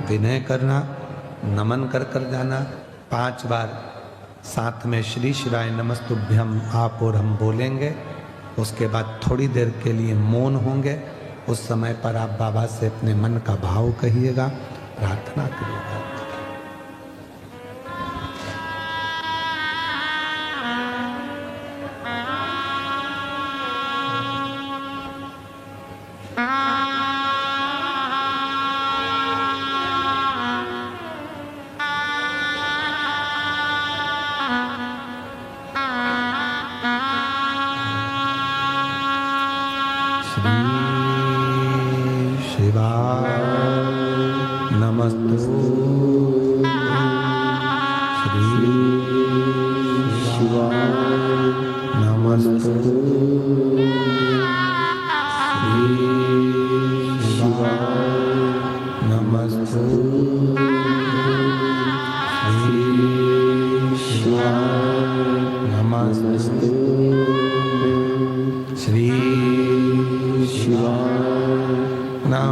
विनय करना, नमन कर कर जाना। 5 बार साथ में श्री शिवाय नमस्तुभ्यम आप और हम बोलेंगे। उसके बाद थोड़ी देर के लिए मौन होंगे। उस समय पर आप बाबा से अपने मन का भाव कहिएगा, प्रार्थना करिएगा।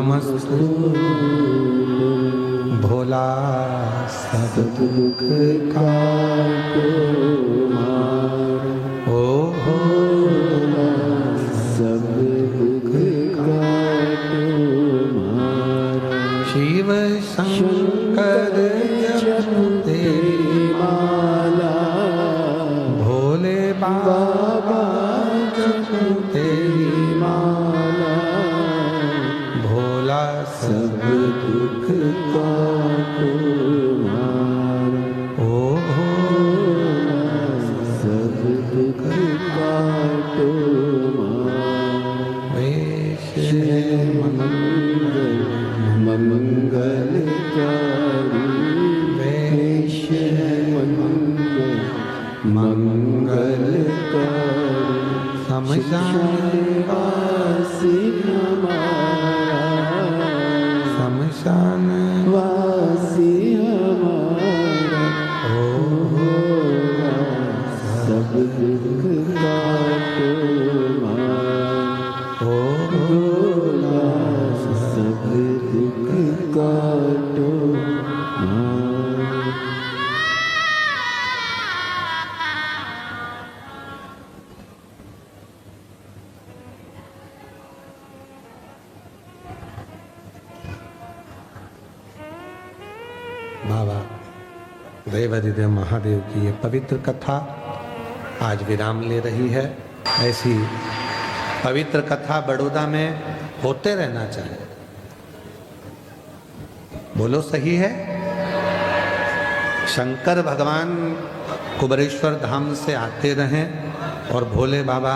नमस्तु भोला सब दुख काटो ओ भोला सब दुख काटो शिव शंकर जपते माला भोले बाबा जपते माला भोला सब दुख काटो ओ भोला सब दुख काटो मंगलकारी मंगलकारी शमशानवासी हमारा शमशानवासी हमारा ओ भोला सब दुख काटो ओ भोला सब दुख काटो बाबा देवाधिदेव महादेव की ये पवित्र कथा आज विराम ले रही है। ऐसी पवित्र कथा बड़ौदा में होते रहना चाहिए। बोलो सही है। शंकर भगवान कुबरेश्वर धाम से आते रहें और भोले बाबा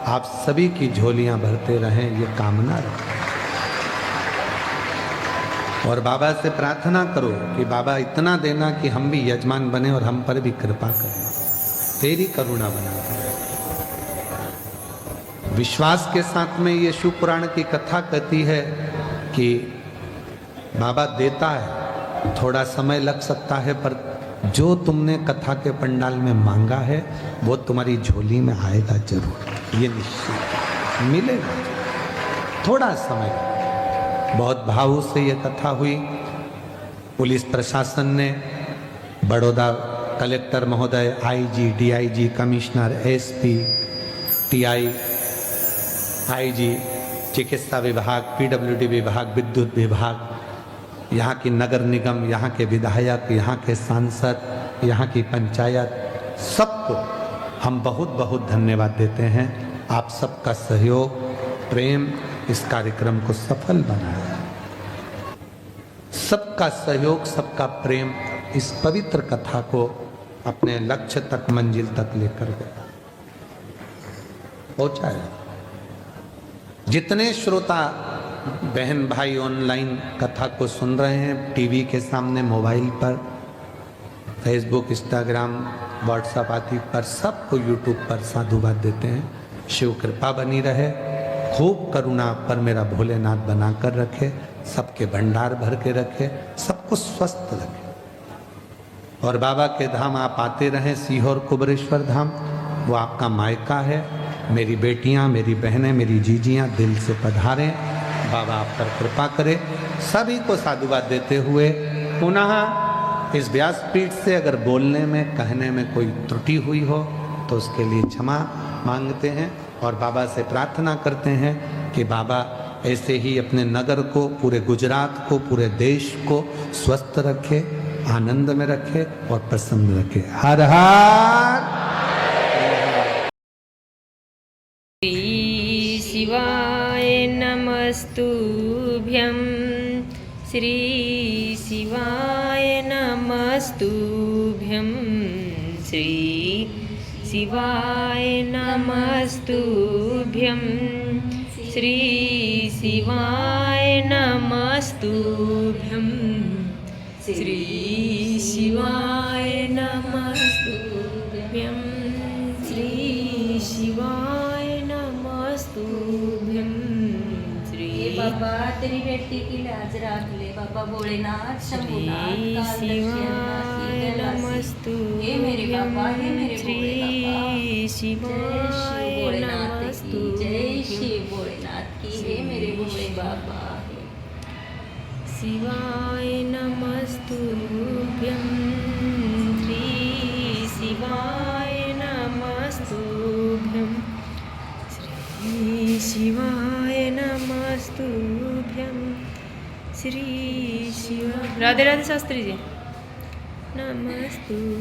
आप सभी की झोलियां भरते रहें, ये कामना रखें। और बाबा से प्रार्थना करो कि बाबा इतना देना कि हम भी यजमान बने और हम पर भी कृपा करें, तेरी करुणा बना करें। विश्वास के साथ में ये शिव पुराण की कथा कहती है कि बाबा देता है, थोड़ा समय लग सकता है, पर जो तुमने कथा के पंडाल में मांगा है वो तुम्हारी झोली में आएगा जरूर, ये निश्चित मिलेगा। थोड़ा समय, बहुत भाव से ये कथा हुई। पुलिस प्रशासन ने, बड़ौदा कलेक्टर महोदय, IG, DIG, commissioner, SP, TI, IG, चिकित्सा विभाग, पीडब्ल्यूडी विभाग, विद्युत विभाग, यहाँ की नगर निगम, यहाँ के विधायक, यहाँ के सांसद, यहाँ की पंचायत, सबको हम बहुत बहुत धन्यवाद देते हैं। आप सबका सहयोग, प्रेम इस कार्यक्रम को सफल बनाया। सबका सहयोग, सबका प्रेम इस पवित्र कथा को अपने लक्ष्य तक, मंजिल तक लेकर गया, पहुंचाया। जितने श्रोता बहन भाई ऑनलाइन कथा को सुन रहे हैं, टीवी के सामने, मोबाइल पर, फेसबुक, इंस्टाग्राम, व्हाट्सएप आदि पर, सबको यूट्यूब पर साधुवाद देते हैं। शिव कृपा बनी रहे, खूब करुणा पर मेरा भोलेनाथ बनाकर रखे, सबके भंडार भर के रखे, सबको स्वस्थ रखे। और बाबा के धाम आप आते रहें, सीहोर कुबरेश्वर धाम, वो आपका मायका है। मेरी बेटियां, मेरी बहनें, मेरी जीजियां दिल से पधारें, बाबा आप पर कृपा करे। सभी को साधुवाद देते हुए पुनः इस व्यासपीठ से अगर बोलने में, कहने में कोई त्रुटि हुई हो तो उसके लिए क्षमा मांगते हैं और बाबा से प्रार्थना करते हैं कि बाबा ऐसे ही अपने नगर को, पूरे गुजरात को, पूरे देश को स्वस्थ रखे, आनंद में रखे और प्रसन्न रखे। हर हर श्री शिवाय नमस्तुभ्यं, श्री शिवाय नमस्तुभ्यं, श्री शिवाय नमस्तुभ्यं, श्री शिवाय नमस्तुभ्यं, श्री शिवाय नमस्तुभ्यं, श्री शिवाय नमस्तुभ्यं, श्री बाबा तेरी बेटी की लाज रख ले बाबा भोलेनाथ शंभुनाथ शिवाय नमस्तुभ्यं, हे मेरे बाबा, हे मेरे श्री शिवाय भोलेनाथ की जय नमस्तुभ्यं, शिव भोलेनाथ की, हे मेरे भोले बाबा। शिवाय नमस्तुभ्यं श्री शिवाय नमस्तुभ्यं श्री शिवाय नमस्तुभ्यं श्री शिवाय। राधे राधे शास्त्री जी। नमस्तु।